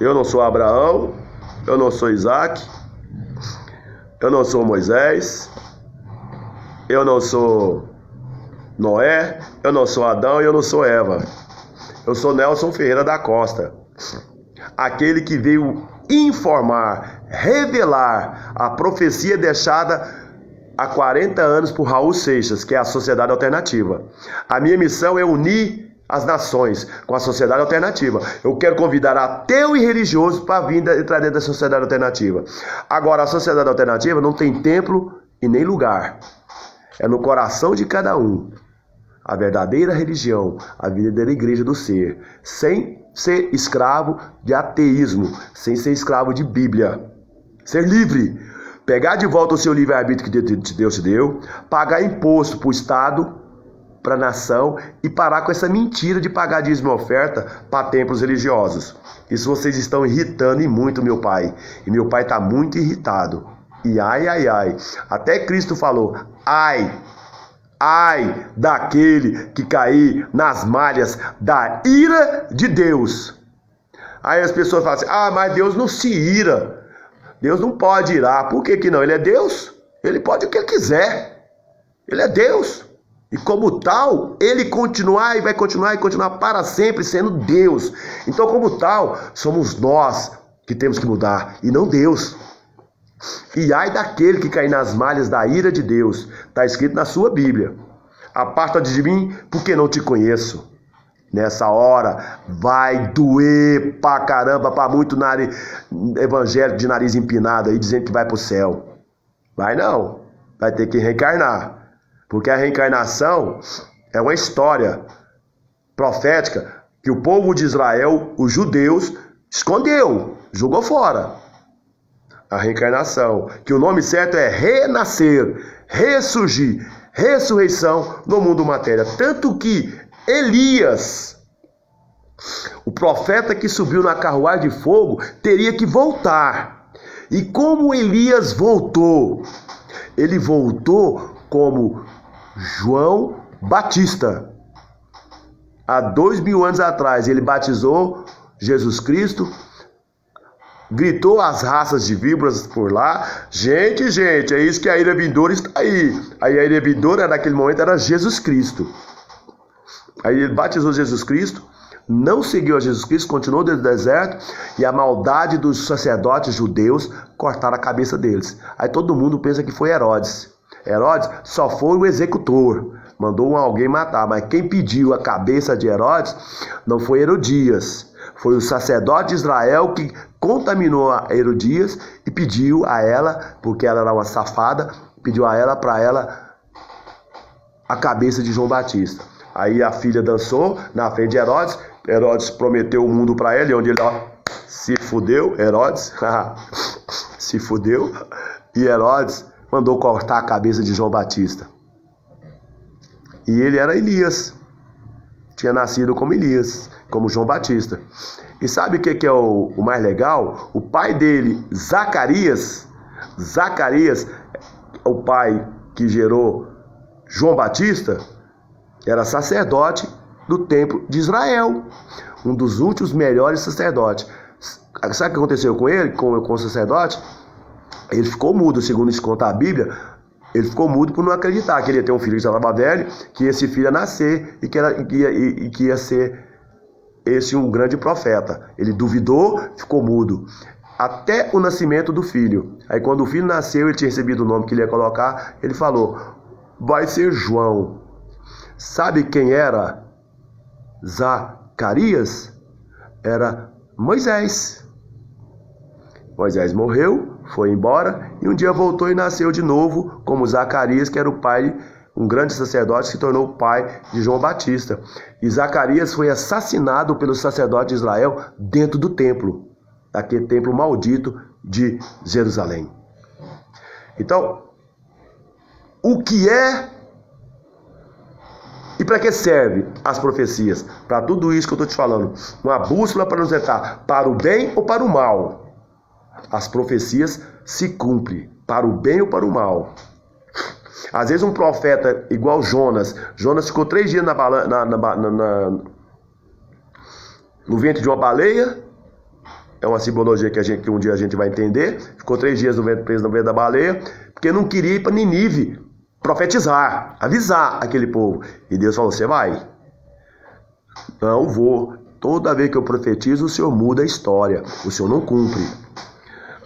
eu não sou Abraão, eu não sou Isaac, eu não sou Moisés, eu não sou Noé, eu não sou Adão e eu não sou Eva. Eu sou Nelson Ferreira da Costa. Aquele que veio informar, revelar a profecia deixada há 40 anos por Raul Seixas, que é a Sociedade Alternativa. A minha missão é unir as nações com a Sociedade Alternativa. Eu quero convidar ateu e religioso para vir entrar dentro da Sociedade Alternativa. Agora, a Sociedade Alternativa não tem templo e nem lugar. É no coração de cada um. A verdadeira religião, a verdadeira igreja do ser, sem ser escravo de ateísmo, sem ser escravo de Bíblia. Ser livre, pegar de volta o seu livre-arbítrio que Deus te deu, pagar imposto para o Estado, para a nação e parar com essa mentira de pagar dízimo e oferta para templos religiosos. Isso vocês estão irritando e muito meu pai. E meu pai está muito irritado. E ai. Até Cristo falou, ai daquele que cair nas malhas da ira de Deus. Aí as pessoas falam assim, mas Deus não se ira. Deus não pode irar. Por que não? Ele é Deus. Ele pode o que ele quiser. Ele é Deus. E como tal, ele vai continuar para sempre sendo Deus. Então como tal, somos nós que temos que mudar e não Deus. E ai daquele que cair nas malhas da ira de Deus. Está escrito na sua Bíblia. Aparta-te de mim, porque não te conheço. Nessa hora vai doer pra caramba, pra muito evangélico de nariz empinado aí, dizendo que vai pro céu. Vai não. Vai ter que reencarnar. Porque a reencarnação é uma história profética que o povo de Israel, os judeus, escondeu, jogou fora. A reencarnação, que o nome certo é renascer, ressurgir, ressurreição no mundo matéria. Tanto que Elias, o profeta que subiu na carruagem de fogo, teria que voltar. E como Elias voltou? Ele voltou como João Batista. Há 2000 anos atrás ele batizou Jesus Cristo, gritou as raças de víboras por lá. Gente, é isso que a ira vindoura está aí. Aí a ira vindoura naquele momento era Jesus Cristo. Aí ele batizou Jesus Cristo, não seguiu a Jesus Cristo, continuou dentro do deserto, e a maldade dos sacerdotes judeus cortaram a cabeça deles. Aí todo mundo pensa que foi Herodes. Herodes só foi o executor, mandou alguém matar, mas quem pediu a cabeça de Herodes não foi Herodias, foi o sacerdote de Israel que contaminou a Herodias e pediu a ela, porque ela era uma safada, pediu a ela para ela a cabeça de João Batista. Aí a filha dançou na frente de Herodes. Herodes prometeu o mundo para ele, onde ele se fudeu. Herodes se fudeu. E Herodes mandou cortar a cabeça de João Batista. E ele era Elias. Tinha nascido como Elias, como João Batista. E sabe o que é o mais legal? O pai dele, Zacarias, o pai que gerou João Batista, era sacerdote do templo de Israel. Um dos últimos melhores sacerdotes. Sabe o que aconteceu com ele, com o sacerdote? Ele ficou mudo, segundo se conta a Bíblia. Ele ficou mudo por não acreditar que ele ia ter um filho que já estava velho, que esse filho ia nascer e que ia ser esse um grande profeta. Ele duvidou, ficou mudo, até o nascimento do filho. Aí quando o filho nasceu, ele tinha recebido o nome que ele ia colocar, ele falou, vai ser João. Sabe quem era Zacarias? Era Moisés. Moisés morreu, foi embora e um dia voltou e nasceu de novo como Zacarias, que era o pai, um grande sacerdote, se tornou o pai de João Batista. E Zacarias foi assassinado pelo sacerdote de Israel dentro do templo, daquele templo maldito de Jerusalém. Então, o que é e para que serve as profecias? Para tudo isso que eu estou te falando. Uma bússola para nos orientar para o bem ou para o mal. As profecias se cumprem para o bem ou para o mal. Às vezes um profeta igual Jonas ficou 3 dias no ventre de uma baleia. É uma simbologia que um dia a gente vai entender. Ficou 3 dias preso no ventre da baleia, porque não queria ir para Nínive profetizar, avisar aquele povo. E Deus falou, você vai? Não vou. Toda vez que eu profetizo, o Senhor muda a história. O Senhor não cumpre.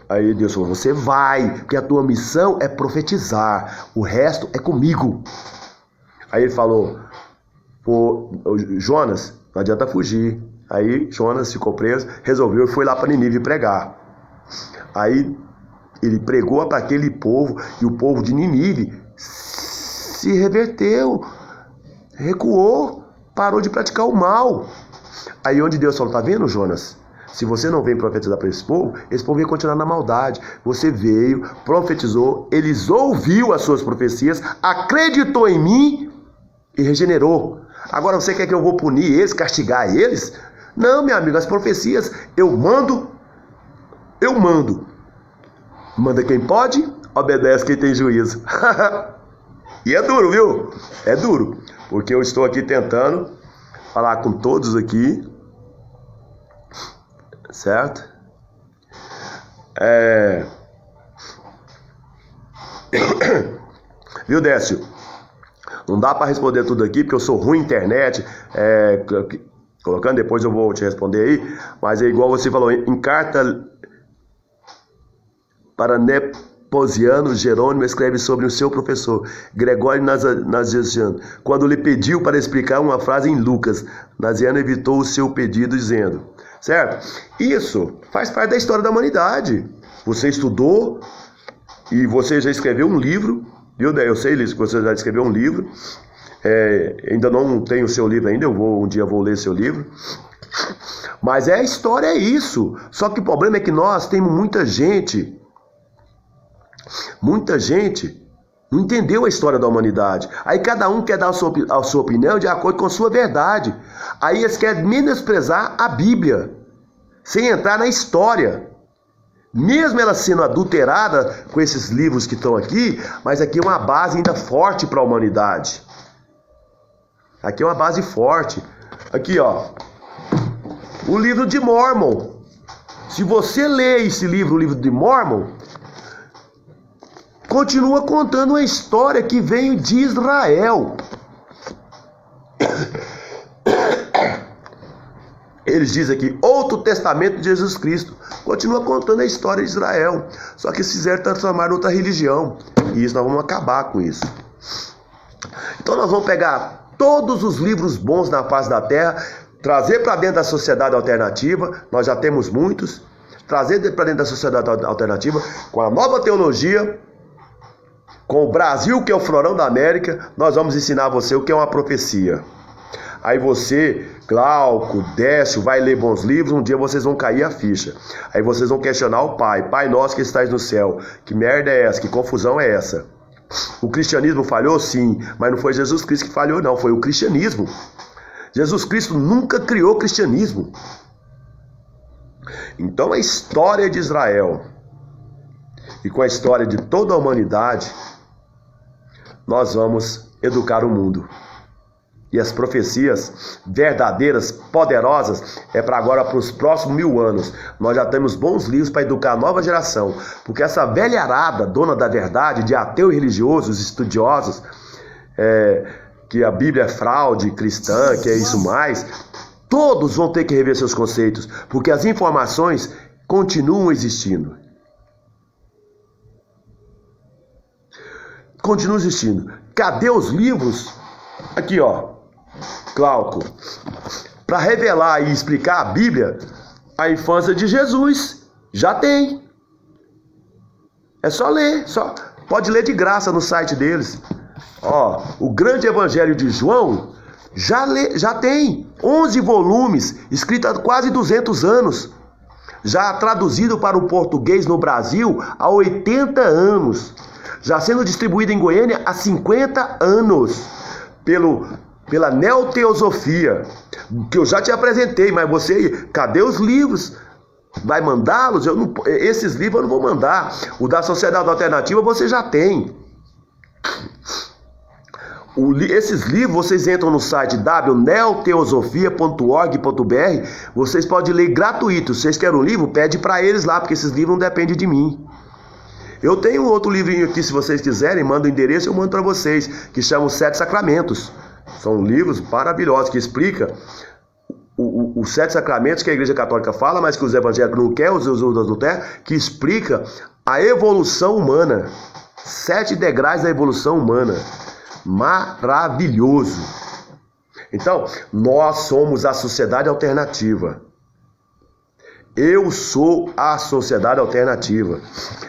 Aí Deus falou, você vai, porque a tua missão é profetizar. O resto é comigo. Aí ele falou, Jonas, não adianta fugir. Aí Jonas ficou preso, resolveu e foi lá para Nínive pregar. Aí ele pregou para aquele povo, e o povo de Nínive se reverteu, recuou, parou de praticar o mal. Aí onde Deus falou, tá vendo, Jonas? Se você não vem profetizar para esse povo vai continuar na maldade. Você veio, profetizou, eles ouviu as suas profecias, acreditou em mim e regenerou. Agora você quer que eu vou punir eles, castigar eles? Não, meu amigo, as profecias eu mando. Manda quem pode, obedece quem tem juízo. E é duro, viu? É duro, porque eu estou aqui tentando falar com todos aqui, certo? Viu, Décio? Não dá para responder tudo aqui, porque eu sou ruim na internet. Colocando, depois eu vou te responder aí. Mas é igual você falou, em carta para Neposiano, Jerônimo escreve sobre o seu professor, Gregório Nazianzo, quando lhe pediu para explicar uma frase em Lucas. Nazianzo evitou o seu pedido dizendo, certo? Isso faz parte da história da humanidade. Você estudou e você já escreveu um livro, viu? Eu sei, Liz, que você já escreveu um livro. Ainda não tenho o seu livro ainda, um dia vou ler seu livro. Mas a história é isso. Só que o problema é que nós temos muita gente não entendeu a história da humanidade. Aí cada um quer dar a sua opinião de acordo com a sua verdade. Aí eles querem menosprezar a Bíblia, sem entrar na história. Mesmo ela sendo adulterada com esses livros que estão aqui, mas aqui é uma base ainda forte para a humanidade. Aqui é uma base forte. Aqui, ó. O livro de Mórmon. Se você lê esse livro, o livro de Mórmon, continua contando uma história que veio de Israel. Eles dizem aqui, outro testamento de Jesus Cristo. Continua contando a história de Israel. Só que eles fizeram transformar em outra religião. E isso nós vamos acabar com isso. Então nós vamos pegar todos os livros bons na face da terra, trazer para dentro da sociedade alternativa. Nós já temos muitos. Trazer para dentro da sociedade alternativa com a nova teologia, com o Brasil, que é o florão da América. Nós vamos ensinar você o que é uma profecia. Aí você, Glauco, Décio, vai ler bons livros, um dia vocês vão cair a ficha. Aí vocês vão questionar o Pai. Pai nosso que estás no céu, que merda é essa? Que confusão é essa? O cristianismo falhou? Sim, mas não foi Jesus Cristo que falhou não, foi o cristianismo. Jesus Cristo nunca criou o cristianismo. Então a história de Israel e com a história de toda a humanidade, nós vamos educar o mundo. E as profecias verdadeiras, poderosas, é para agora, para os próximos 1000 anos. Nós já temos bons livros para educar a nova geração. Porque essa velharada, dona da verdade, de ateu e religiosos, estudiosos, que a Bíblia é fraude cristã, que é isso mais, todos vão ter que rever seus conceitos. Porque as informações continuam existindo. Continuam existindo. Cadê os livros? Aqui, ó. Glauco, para revelar e explicar a Bíblia, a infância de Jesus, já tem. É só ler, pode ler de graça no site deles. Ó, o grande evangelho de João, já tem 11 volumes, escrito há quase 200 anos. Já traduzido para o português no Brasil há 80 anos. Já sendo distribuído em Goiânia há 50 anos. Pela neoteosofia, que eu já te apresentei, mas você, cadê os livros? Vai mandá-los? Esses livros eu não vou mandar. O da Sociedade Alternativa você já tem. Esses livros vocês entram no site www.neoteosofia.org.br. Vocês podem ler gratuito. Se vocês querem um livro, pede para eles lá, porque esses livros não dependem de mim. Eu tenho outro livrinho aqui, se vocês quiserem, manda o endereço, eu mando para vocês, que chama Os 7 Sacramentos. São livros maravilhosos que explicam os 7 sacramentos que a Igreja Católica fala, mas que os evangélicos não querem, os outros não querem, que explica a evolução humana. 7 degraus da evolução humana. Maravilhoso. Então, nós somos a sociedade alternativa. Eu sou a sociedade alternativa.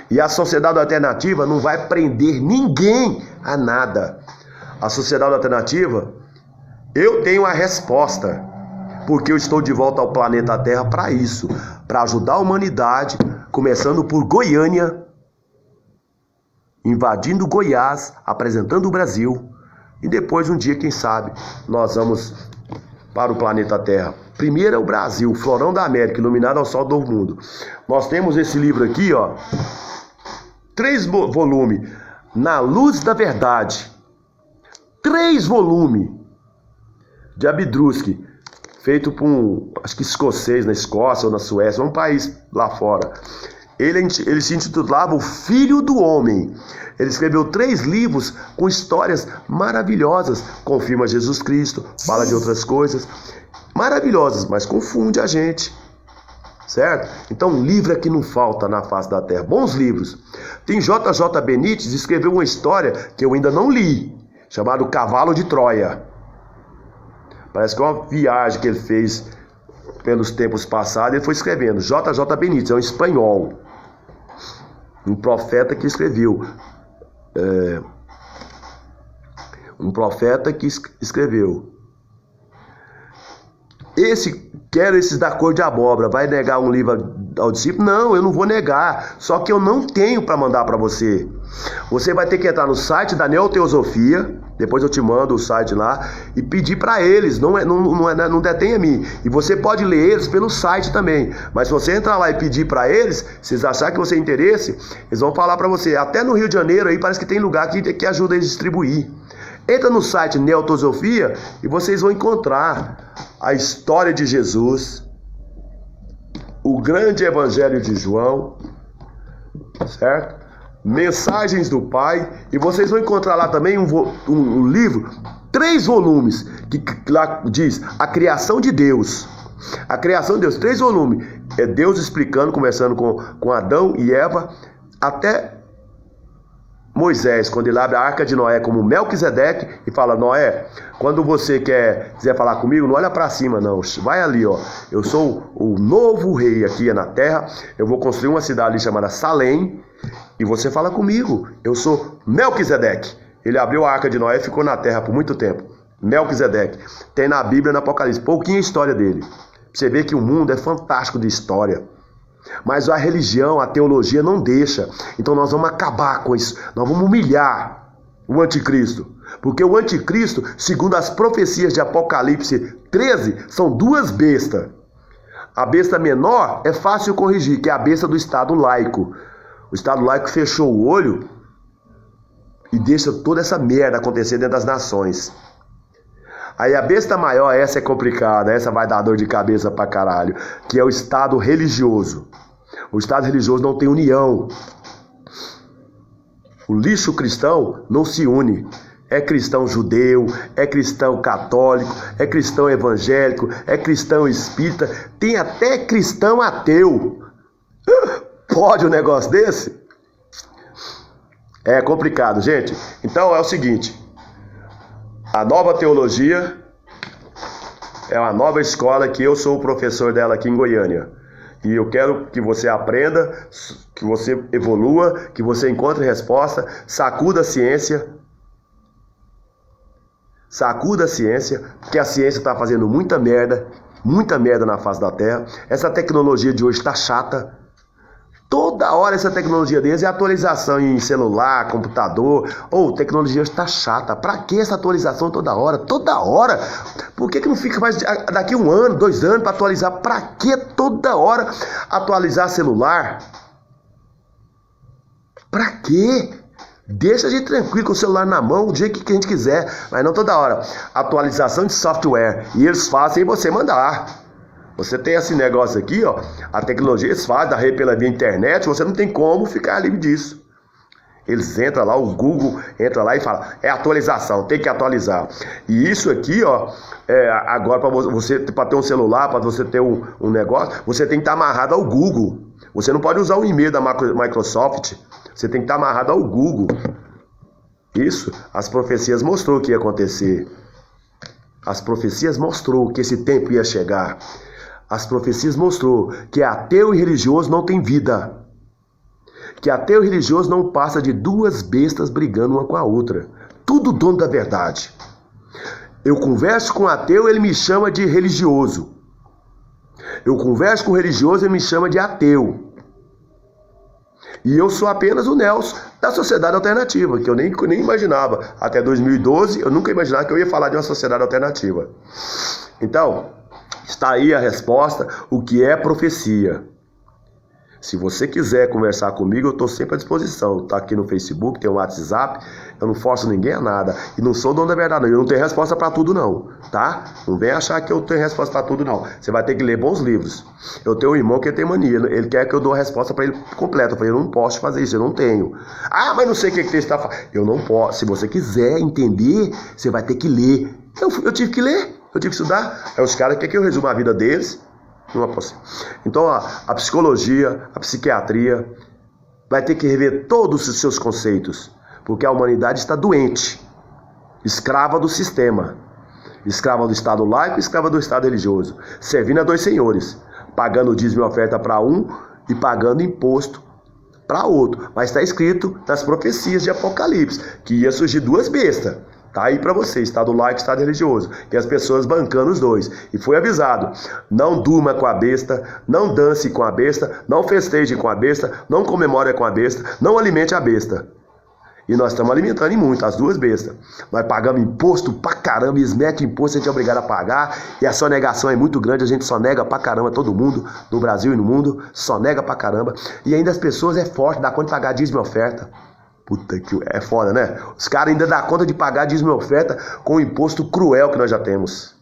E a sociedade alternativa não vai prender ninguém a nada. A sociedade alternativa, eu tenho a resposta. Porque eu estou de volta ao planeta Terra para isso. Para ajudar a humanidade, começando por Goiânia, invadindo Goiás, apresentando o Brasil. E depois, um dia, quem sabe, nós vamos para o planeta Terra. Primeiro é o Brasil, o florão da América, iluminado ao sol do mundo. Nós temos esse livro aqui, ó, 3 volumes, Na Luz da Verdade. 3 volumes de Abdruski, feito por acho que escocês, na Escócia ou na Suécia, um país lá fora. Ele se intitulava O Filho do Homem. Ele escreveu 3 livros com histórias maravilhosas. Confirma Jesus Cristo, fala de outras coisas maravilhosas, mas confunde a gente. Certo? Então, livro é que não falta na face da terra. Bons livros. Tem J.J. Benítez, escreveu uma história que eu ainda não li, chamado Cavalo de Troia. Parece que é uma viagem que ele fez pelos tempos passados. Ele foi escrevendo. J.J. Benítez, é um espanhol. Um profeta que escreveu. Quero esses da cor de abóbora. Vai negar um livro ao discípulo: não, eu não vou negar, só que eu não tenho para mandar para você. Você vai ter que entrar no site da Neoteosofia, depois eu te mando o site lá, e pedir para eles, não detém a mim. E você pode ler eles pelo site também, mas se você entrar lá e pedir para eles, se eles acharem que você tem interesse, eles vão falar para você. Até no Rio de Janeiro aí parece que tem lugar que ajuda eles a distribuir. Entra no site Neoteosofia e vocês vão encontrar a história de Jesus, o grande evangelho de João, certo? Mensagens do Pai, e vocês vão encontrar lá também um livro, 3 volumes, que lá diz a criação de Deus. A criação de Deus, 3 volumes. É Deus explicando, conversando com Adão e Eva, até Moisés, quando ele abre a arca de Noé como Melquisedeque e fala: Noé, quando você quiser falar comigo, não olha para cima não, vai ali, ó. Eu sou o novo rei aqui na terra, eu vou construir uma cidade chamada Salém, e você fala comigo, eu sou Melquisedeque. Ele abriu a arca de Noé e ficou na terra por muito tempo. Melquisedeque. Tem na Bíblia, no Apocalipse, pouquinho a história dele. Você vê que o mundo é fantástico de história. Mas a religião, a teologia não deixa. Então nós vamos acabar com isso. Nós vamos humilhar o anticristo. Porque o anticristo, segundo as profecias de Apocalipse 13, são 2 bestas. A besta menor é fácil corrigir, que é a besta do Estado laico. O Estado laico fechou o olho e deixa toda essa merda acontecer dentro das nações. Aí a besta maior, essa é complicada, essa vai dar dor de cabeça pra caralho, que é o Estado religioso. O Estado religioso não tem união. O lixo cristão não se une. É cristão judeu, é cristão católico, é cristão evangélico, é cristão espírita, tem até cristão ateu. Pode um negócio desse? É complicado, gente. Então é o seguinte: a nova teologia é uma nova escola que eu sou o professor dela aqui em Goiânia. E eu quero que você aprenda, que você evolua, que você encontre resposta, sacuda a ciência. Sacuda a ciência, porque a ciência está fazendo muita merda na face da Terra. Essa tecnologia de hoje está chata. Toda hora essa tecnologia deles é atualização em celular, computador. Tecnologia está chata. Pra que essa atualização toda hora? Toda hora? Por que não fica mais daqui 1 ano, 2 anos para atualizar? Pra que toda hora atualizar celular? Pra quê? Deixa a gente tranquilo com o celular na mão, o dia que a gente quiser, mas não toda hora. Atualização de software. E eles fazem você mandar. Você tem esse negócio aqui, ó, a tecnologia eles fazem pela via internet, você não tem como ficar livre disso. Eles entram lá, o Google entra lá e fala: é atualização, tem que atualizar. E isso aqui, ó, agora para ter um celular, para você ter um negócio, você tem que estar amarrado ao Google. Você não pode usar o e-mail da Microsoft, você tem que estar amarrado ao Google. Isso, as profecias mostrou que ia acontecer. As profecias mostrou que esse tempo ia chegar. As profecias mostrou que ateu e religioso não tem vida. Que ateu e religioso não passa de 2 bestas brigando uma com a outra. Tudo dono da verdade. Eu converso com ateu, ele me chama de religioso. Eu converso com religioso, ele me chama de ateu. E eu sou apenas o Nelson da sociedade alternativa, que eu nem imaginava. Até 2012, eu nunca imaginava que eu ia falar de uma sociedade alternativa. Então, está aí a resposta, o que é profecia. Se você quiser conversar comigo, eu estou sempre à disposição. Está aqui no Facebook, tem o WhatsApp, eu não forço ninguém a nada. E não sou dono da verdade, não. Eu não tenho resposta para tudo, não. Tá? Não vem achar que eu tenho resposta para tudo, não. Você vai ter que ler bons livros. Eu tenho um irmão que tem mania. Ele quer que eu dou a resposta para ele completa. Eu falei: eu não posso fazer isso, eu não tenho. Ah, mas não sei o que você está falando. Eu não posso. Se você quiser entender, você vai ter que ler. Eu tive que ler, eu tive que estudar. Aí os caras querem que eu resuma a vida deles. Não é possível. Então a psicologia, a psiquiatria vai ter que rever todos os seus conceitos, porque a humanidade está doente, escrava do sistema, escrava do Estado laico, escrava do Estado religioso, servindo a 2 senhores, pagando dízimo e oferta para um e pagando imposto para outro. Mas está escrito nas profecias de Apocalipse que ia surgir 2 bestas. Tá aí para você, estado laico, estado religioso. E as pessoas bancando os dois. E foi avisado, não durma com a besta, não dance com a besta, não festeje com a besta, não comemore com a besta, não alimente a besta. E nós estamos alimentando em muito as duas bestas. Nós pagamos imposto pra caramba, eles metem imposto, a gente é obrigado a pagar. E a sonegação é muito grande, a gente sonega pra caramba, todo mundo, no Brasil e no mundo, sonega pra caramba. E ainda as pessoas é forte, dá conta de pagar dízimo e oferta. Puta que é foda, né? Os caras ainda dão conta de pagar dízimo e oferta com o imposto cruel que nós já temos.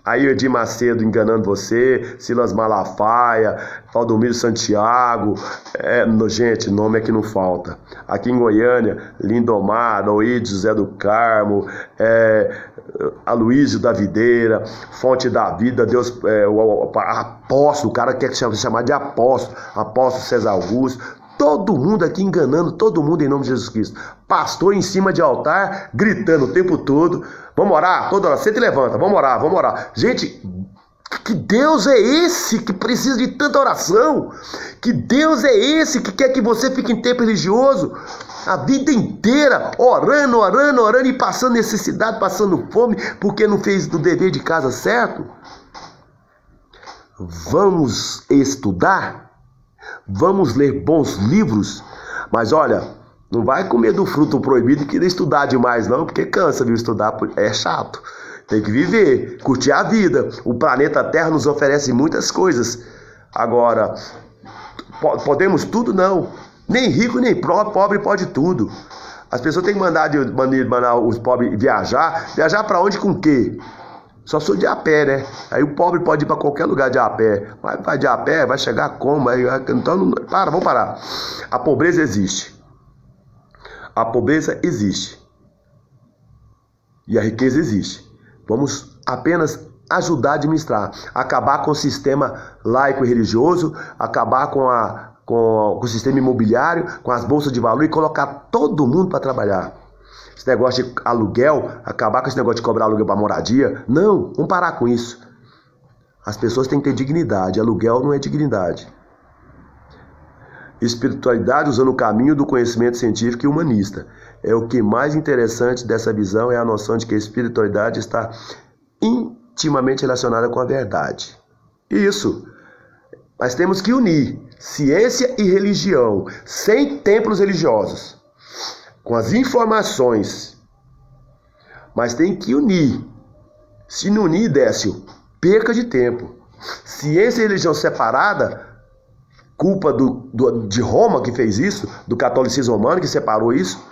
Aí o Edir Macedo enganando você, Silas Malafaia, Valdomiro Santiago, gente, nome é que não falta. Aqui em Goiânia, Lindomar, Noíde José do Carmo, Aloísio da Videira, Fonte da Vida, Deus, o apóstolo, o cara quer se chamar de apóstolo César Augusto. Todo mundo aqui enganando, todo mundo em nome de Jesus Cristo. Pastor em cima de altar, gritando o tempo todo. Vamos orar? Toda hora, senta e levanta, vamos orar, vamos orar. Gente, que Deus é esse que precisa de tanta oração? Que Deus é esse que quer que você fique em tempo religioso a vida inteira, orando e passando necessidade, passando fome, porque não fez o dever de casa certo? Vamos estudar? Vamos ler bons livros, mas olha, não vai comer do fruto proibido e querer estudar demais não, porque cansa, viu? Estudar é chato, tem que viver, curtir a vida. O planeta Terra nos oferece muitas coisas. Agora, podemos tudo? Não, nem rico nem pobre pode tudo. As pessoas têm que mandar os pobres viajar para onde, com o quê? Só sou de a pé, né? Aí o pobre pode ir para qualquer lugar de a pé. Vai de a pé, vai chegar como? Então, vamos parar. A pobreza existe. A pobreza existe. E a riqueza existe. Vamos apenas ajudar a administrar. Acabar com o sistema laico e religioso, acabar com o sistema imobiliário, com as bolsas de valor e colocar todo mundo para trabalhar. Esse negócio de aluguel, acabar com esse negócio de cobrar aluguel para moradia. Não, vamos parar com isso. As pessoas têm que ter dignidade. Aluguel não é dignidade. Espiritualidade usando o caminho do conhecimento científico e humanista. É o que mais interessante dessa visão, é a noção de que a espiritualidade está intimamente relacionada com a verdade. Isso. Mas temos que unir ciência e religião, sem templos religiosos, com as informações, mas tem que unir. Se não unir, Décio, perca de tempo. Ciência e religião separada, culpa de Roma que fez isso, do catolicismo romano que separou isso.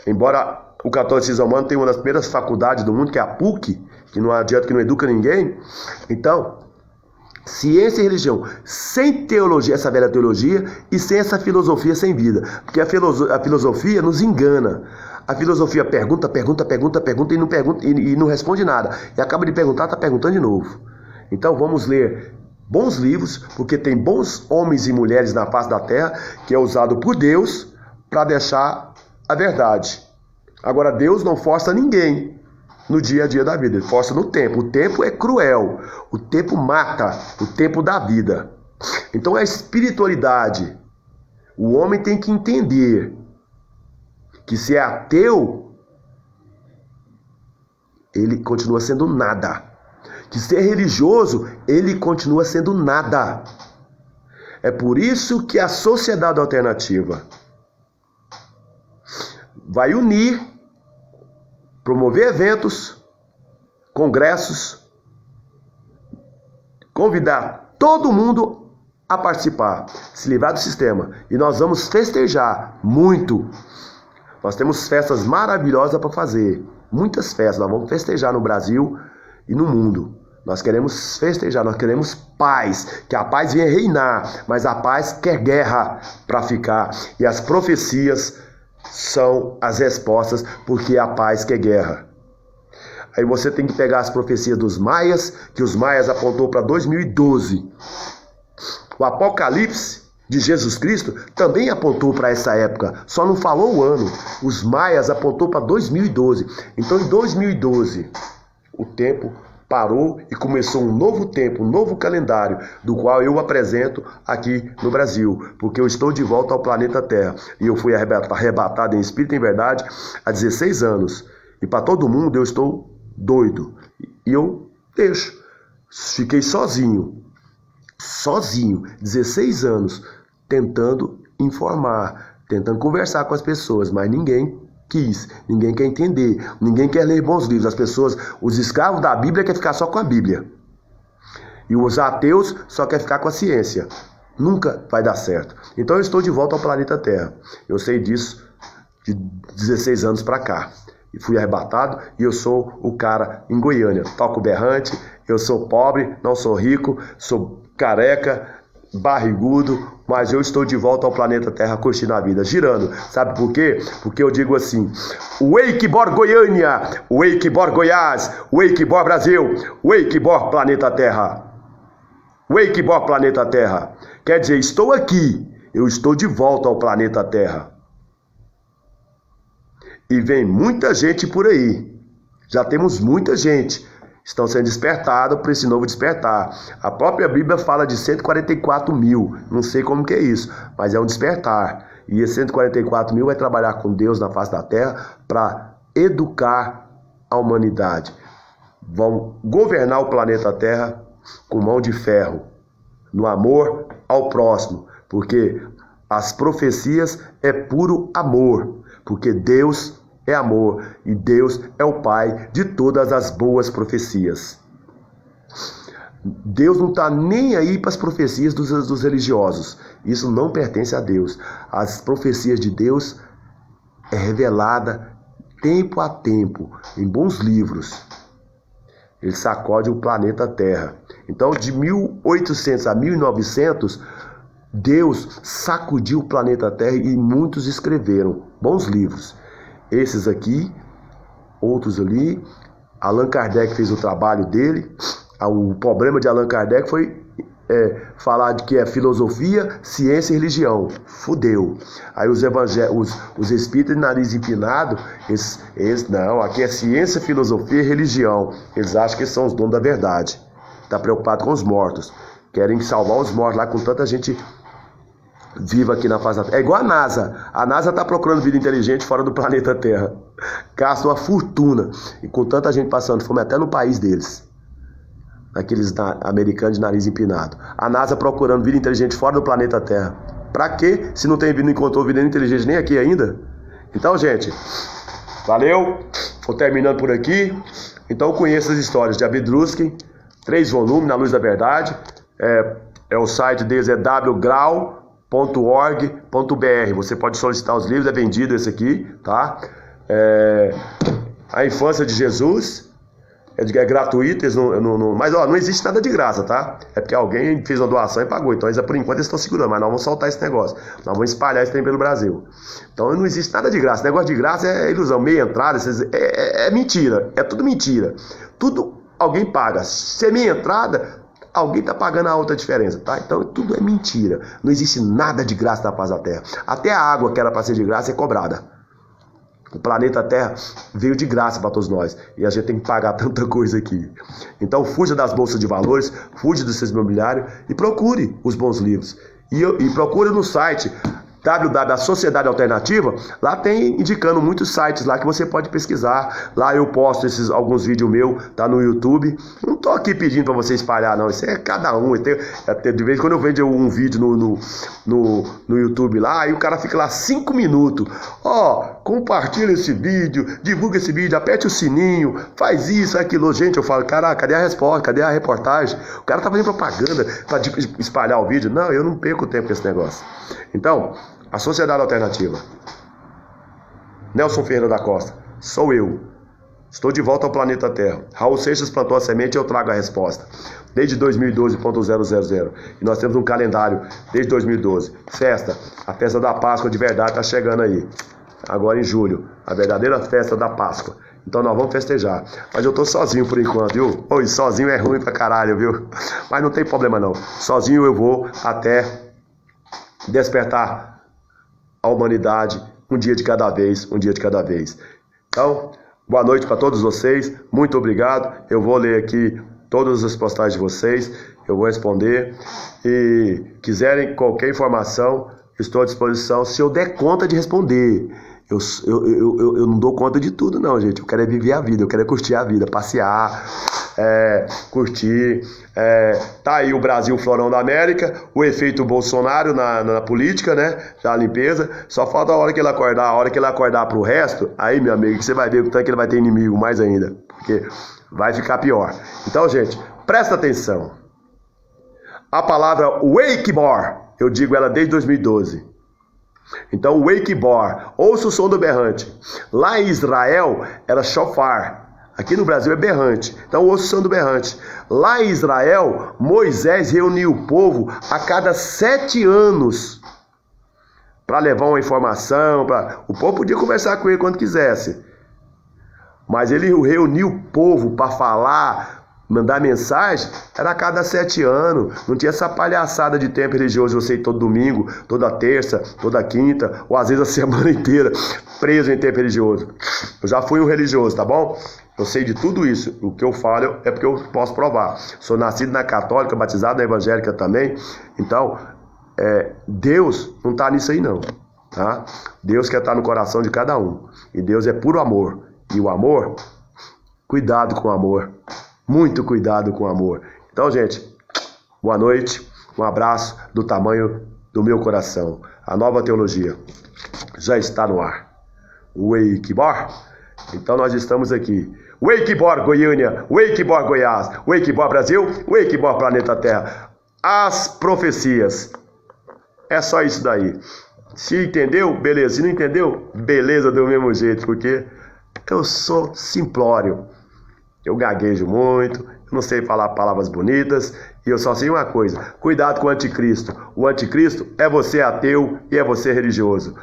Embora o catolicismo romano tenha uma das primeiras faculdades do mundo, que é a PUC, que não adianta, que não educa ninguém. Então, ciência e religião, sem teologia, essa velha teologia, e sem essa filosofia sem vida. Porque a filosofia nos engana. A filosofia pergunta e não responde nada. E acaba de perguntar, está perguntando de novo. Então vamos ler bons livros, porque tem bons homens e mulheres na face da terra, que é usado por Deus para deixar a verdade. Agora, Deus não força ninguém no dia a dia da vida, ele força no tempo. O tempo é cruel, o tempo mata, o tempo da vida. Então a espiritualidade, o homem tem que entender que se é ateu, ele continua sendo nada. Que se é religioso, ele continua sendo nada. É por isso que a sociedade alternativa vai unir, promover eventos, congressos, convidar todo mundo a participar, se livrar do sistema. E nós vamos festejar muito. Nós temos festas maravilhosas para fazer, muitas festas. Nós vamos festejar no Brasil e no mundo. Nós queremos festejar, nós queremos paz, que a paz venha reinar, mas a paz quer guerra para ficar. E as profecias são as respostas, porque a paz quer guerra. Aí você tem que pegar as profecias dos maias, que os maias apontou para 2012. O Apocalipse de Jesus Cristo também apontou para essa época, só não falou o ano. Os maias apontou para 2012. Então em 2012 o tempo parou e começou um novo tempo, um novo calendário, do qual eu apresento aqui no Brasil, porque eu estou de volta ao planeta Terra. E eu fui arrebatado em espírito e em verdade há 16 anos. E para todo mundo eu estou doido. E eu deixo. Fiquei sozinho, 16 anos, tentando informar, tentando conversar com as pessoas, mas ninguém quis, ninguém quer entender, ninguém quer ler bons livros. As pessoas, os escravos da Bíblia querem ficar só com a Bíblia. E os ateus só querem ficar com a ciência. Nunca vai dar certo. Então eu estou de volta ao planeta Terra. Eu sei disso de 16 anos para cá. E fui arrebatado e eu sou o cara em Goiânia. Toco berrante, eu sou pobre, não sou rico, sou careca, barrigudo, mas eu estou de volta ao planeta Terra curtindo a vida, girando. Sabe por quê? Porque eu digo assim: Wakebor Goiânia, Wakebor Goiás, Wakebor Brasil, Wakebor planeta Terra. Wakebor planeta Terra. Quer dizer, estou aqui, eu estou de volta ao planeta Terra. E vem muita gente por aí. Já temos muita gente. Estão sendo despertados por esse novo despertar. A própria Bíblia fala de 144 mil. Não sei como que é isso, mas é um despertar. E esse 144 mil vai trabalhar com Deus na face da terra para educar a humanidade. Vão governar o planeta Terra com mão de ferro, no amor ao próximo. Porque as profecias é puro amor. Porque Deus é amor e Deus é o Pai de todas as boas profecias. Deus não está nem aí para as profecias dos religiosos. Isso não pertence a Deus. As profecias de Deus é revelada tempo a tempo em bons livros. Ele sacode o planeta Terra. Então, de 1800 a 1900, Deus sacudiu o planeta Terra e muitos escreveram bons livros. Esses aqui, outros ali. Allan Kardec fez o trabalho dele. O problema de Allan Kardec foi falar de que é filosofia, ciência e religião. Fudeu. Aí os espíritas de nariz empinado, eles não, aqui é ciência, filosofia e religião. Eles acham que são os donos da verdade. Tá preocupado com os mortos. Querem salvar os mortos lá com tanta gente viva aqui na face da Terra. É igual a NASA. A NASA está procurando vida inteligente fora do planeta Terra. Gasta uma fortuna. E com tanta gente passando fome até no país deles. Aqueles americanos de nariz empinado. A NASA procurando vida inteligente fora do planeta Terra. Pra quê? Se não encontrou vida inteligente nem aqui ainda? Então, gente, valeu. Vou terminando por aqui. Então, conheça as histórias de Abdruskin. 3 volumes, Na Luz da Verdade. O site deles é wgrau.org.br. Você pode solicitar os livros, é vendido esse aqui, tá? A Infância de Jesus é gratuito, mas ó, não existe nada de graça, tá? É porque alguém fez uma doação e pagou. Então por enquanto eles estão segurando, mas nós vamos soltar esse negócio. Nós vamos espalhar esse trem pelo Brasil. Então não existe nada de graça. Negócio de graça é ilusão, meia entrada, é mentira, é tudo mentira. Tudo alguém paga. Se é meia entrada, alguém está pagando a outra diferença, tá? Então tudo é mentira. Não existe nada de graça na face da Terra. Até a água que era para ser de graça é cobrada. O planeta Terra veio de graça para todos nós. E a gente tem que pagar tanta coisa aqui. Então fuja das bolsas de valores, fuja do seu imobiliário e procure os bons livros. E procure no site da Sociedade Alternativa. Lá tem indicando muitos sites lá que você pode pesquisar. Lá eu posto alguns vídeos meus, tá no YouTube. Não tô aqui pedindo para você espalhar, não. Isso é cada um. De vez em quando eu vejo um vídeo no YouTube lá, aí o cara fica lá 5 minutos. Compartilha esse vídeo, divulga esse vídeo, aperte o sininho, faz isso, aquilo. Gente, eu falo, caraca, cadê a resposta? Cadê a reportagem? O cara tá fazendo propaganda para espalhar o vídeo. Não, eu não perco tempo com esse negócio. Então, a Sociedade Alternativa. Nelson Ferreira da Costa. Sou eu. Estou de volta ao planeta Terra. Raul Seixas plantou a semente e eu trago a resposta. Desde 2012.000. E nós temos um calendário desde 2012. A festa da Páscoa de verdade está chegando aí. Agora em julho. A verdadeira festa da Páscoa. Então nós vamos festejar. Mas eu tô sozinho por enquanto, viu? Sozinho é ruim pra caralho, viu? Mas não tem problema não. Sozinho eu vou até despertar a humanidade um dia de cada vez. Então, Boa noite para todos vocês, muito obrigado. Eu vou ler aqui todas as postagens de vocês, eu vou responder. E quiserem qualquer informação, estou à disposição, se eu der conta de responder. Eu não dou conta de tudo não, gente. Eu quero é viver a vida, eu quero é curtir a vida, passear, curtir. Tá aí o Brasil Florão da América, o efeito Bolsonaro na política, né? Já a limpeza. Só falta a hora que ele acordar pro resto, aí, meu amigo, você vai ver o tanto que ele vai ter inimigo mais ainda, porque vai ficar pior. Então, gente, presta atenção. A palavra wakeboard, eu digo ela desde 2012. Então, wakeboard, ouça o som do berrante. Lá em Israel era shofar. Aqui no Brasil é berrante. Então, ouça o som do berrante. Lá em Israel, Moisés reuniu o povo a cada 7 anos para levar uma informação. O povo podia conversar com ele quando quisesse. Mas ele reuniu o povo para falar, mandar mensagem, era a cada 7 anos. Não tinha essa palhaçada de tempo religioso, você ir todo domingo, toda terça, toda quinta, ou às vezes a semana inteira, preso em tempo religioso. Eu já fui um religioso, tá bom? Eu sei de tudo isso. O que eu falo é porque eu posso provar. Sou nascido na católica, batizado na evangélica também. Então, Deus não está nisso aí não, tá? Deus quer estar no coração de cada um. E Deus é puro amor. E o amor, cuidado com o amor. Muito cuidado com o amor. Então, gente, boa noite. Um abraço do tamanho do meu coração. A nova teologia já está no ar. Wakeboard? Então nós estamos aqui. Wakeboard Goiânia, Wakeboard Goiás, Wakeboard Brasil, Wakeboard Planeta Terra. As profecias. É só isso daí. Se entendeu, beleza. Se não entendeu, beleza do mesmo jeito, porque eu sou simplório. Eu gaguejo muito, não sei falar palavras bonitas, e eu só sei uma coisa: cuidado com o anticristo. O anticristo é você ateu e é você religioso.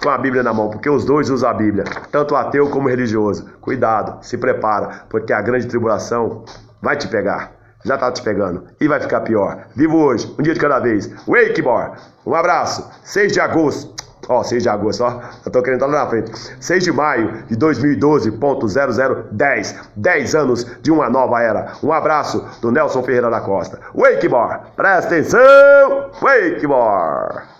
Com a Bíblia na mão, porque os dois usam a Bíblia, tanto ateu como religioso. Cuidado, se prepara, porque a grande tribulação vai te pegar. Já tá te pegando e vai ficar pior. Vivo hoje, um dia de cada vez. Wakeboard, um abraço. 6 de agosto. 6 de agosto, eu tô querendo estar lá na frente. 6 de maio de 2012.0010. 10 anos de uma nova era. Um abraço do Nelson Ferreira da Costa. Wakeboard, presta atenção. Wakeboard.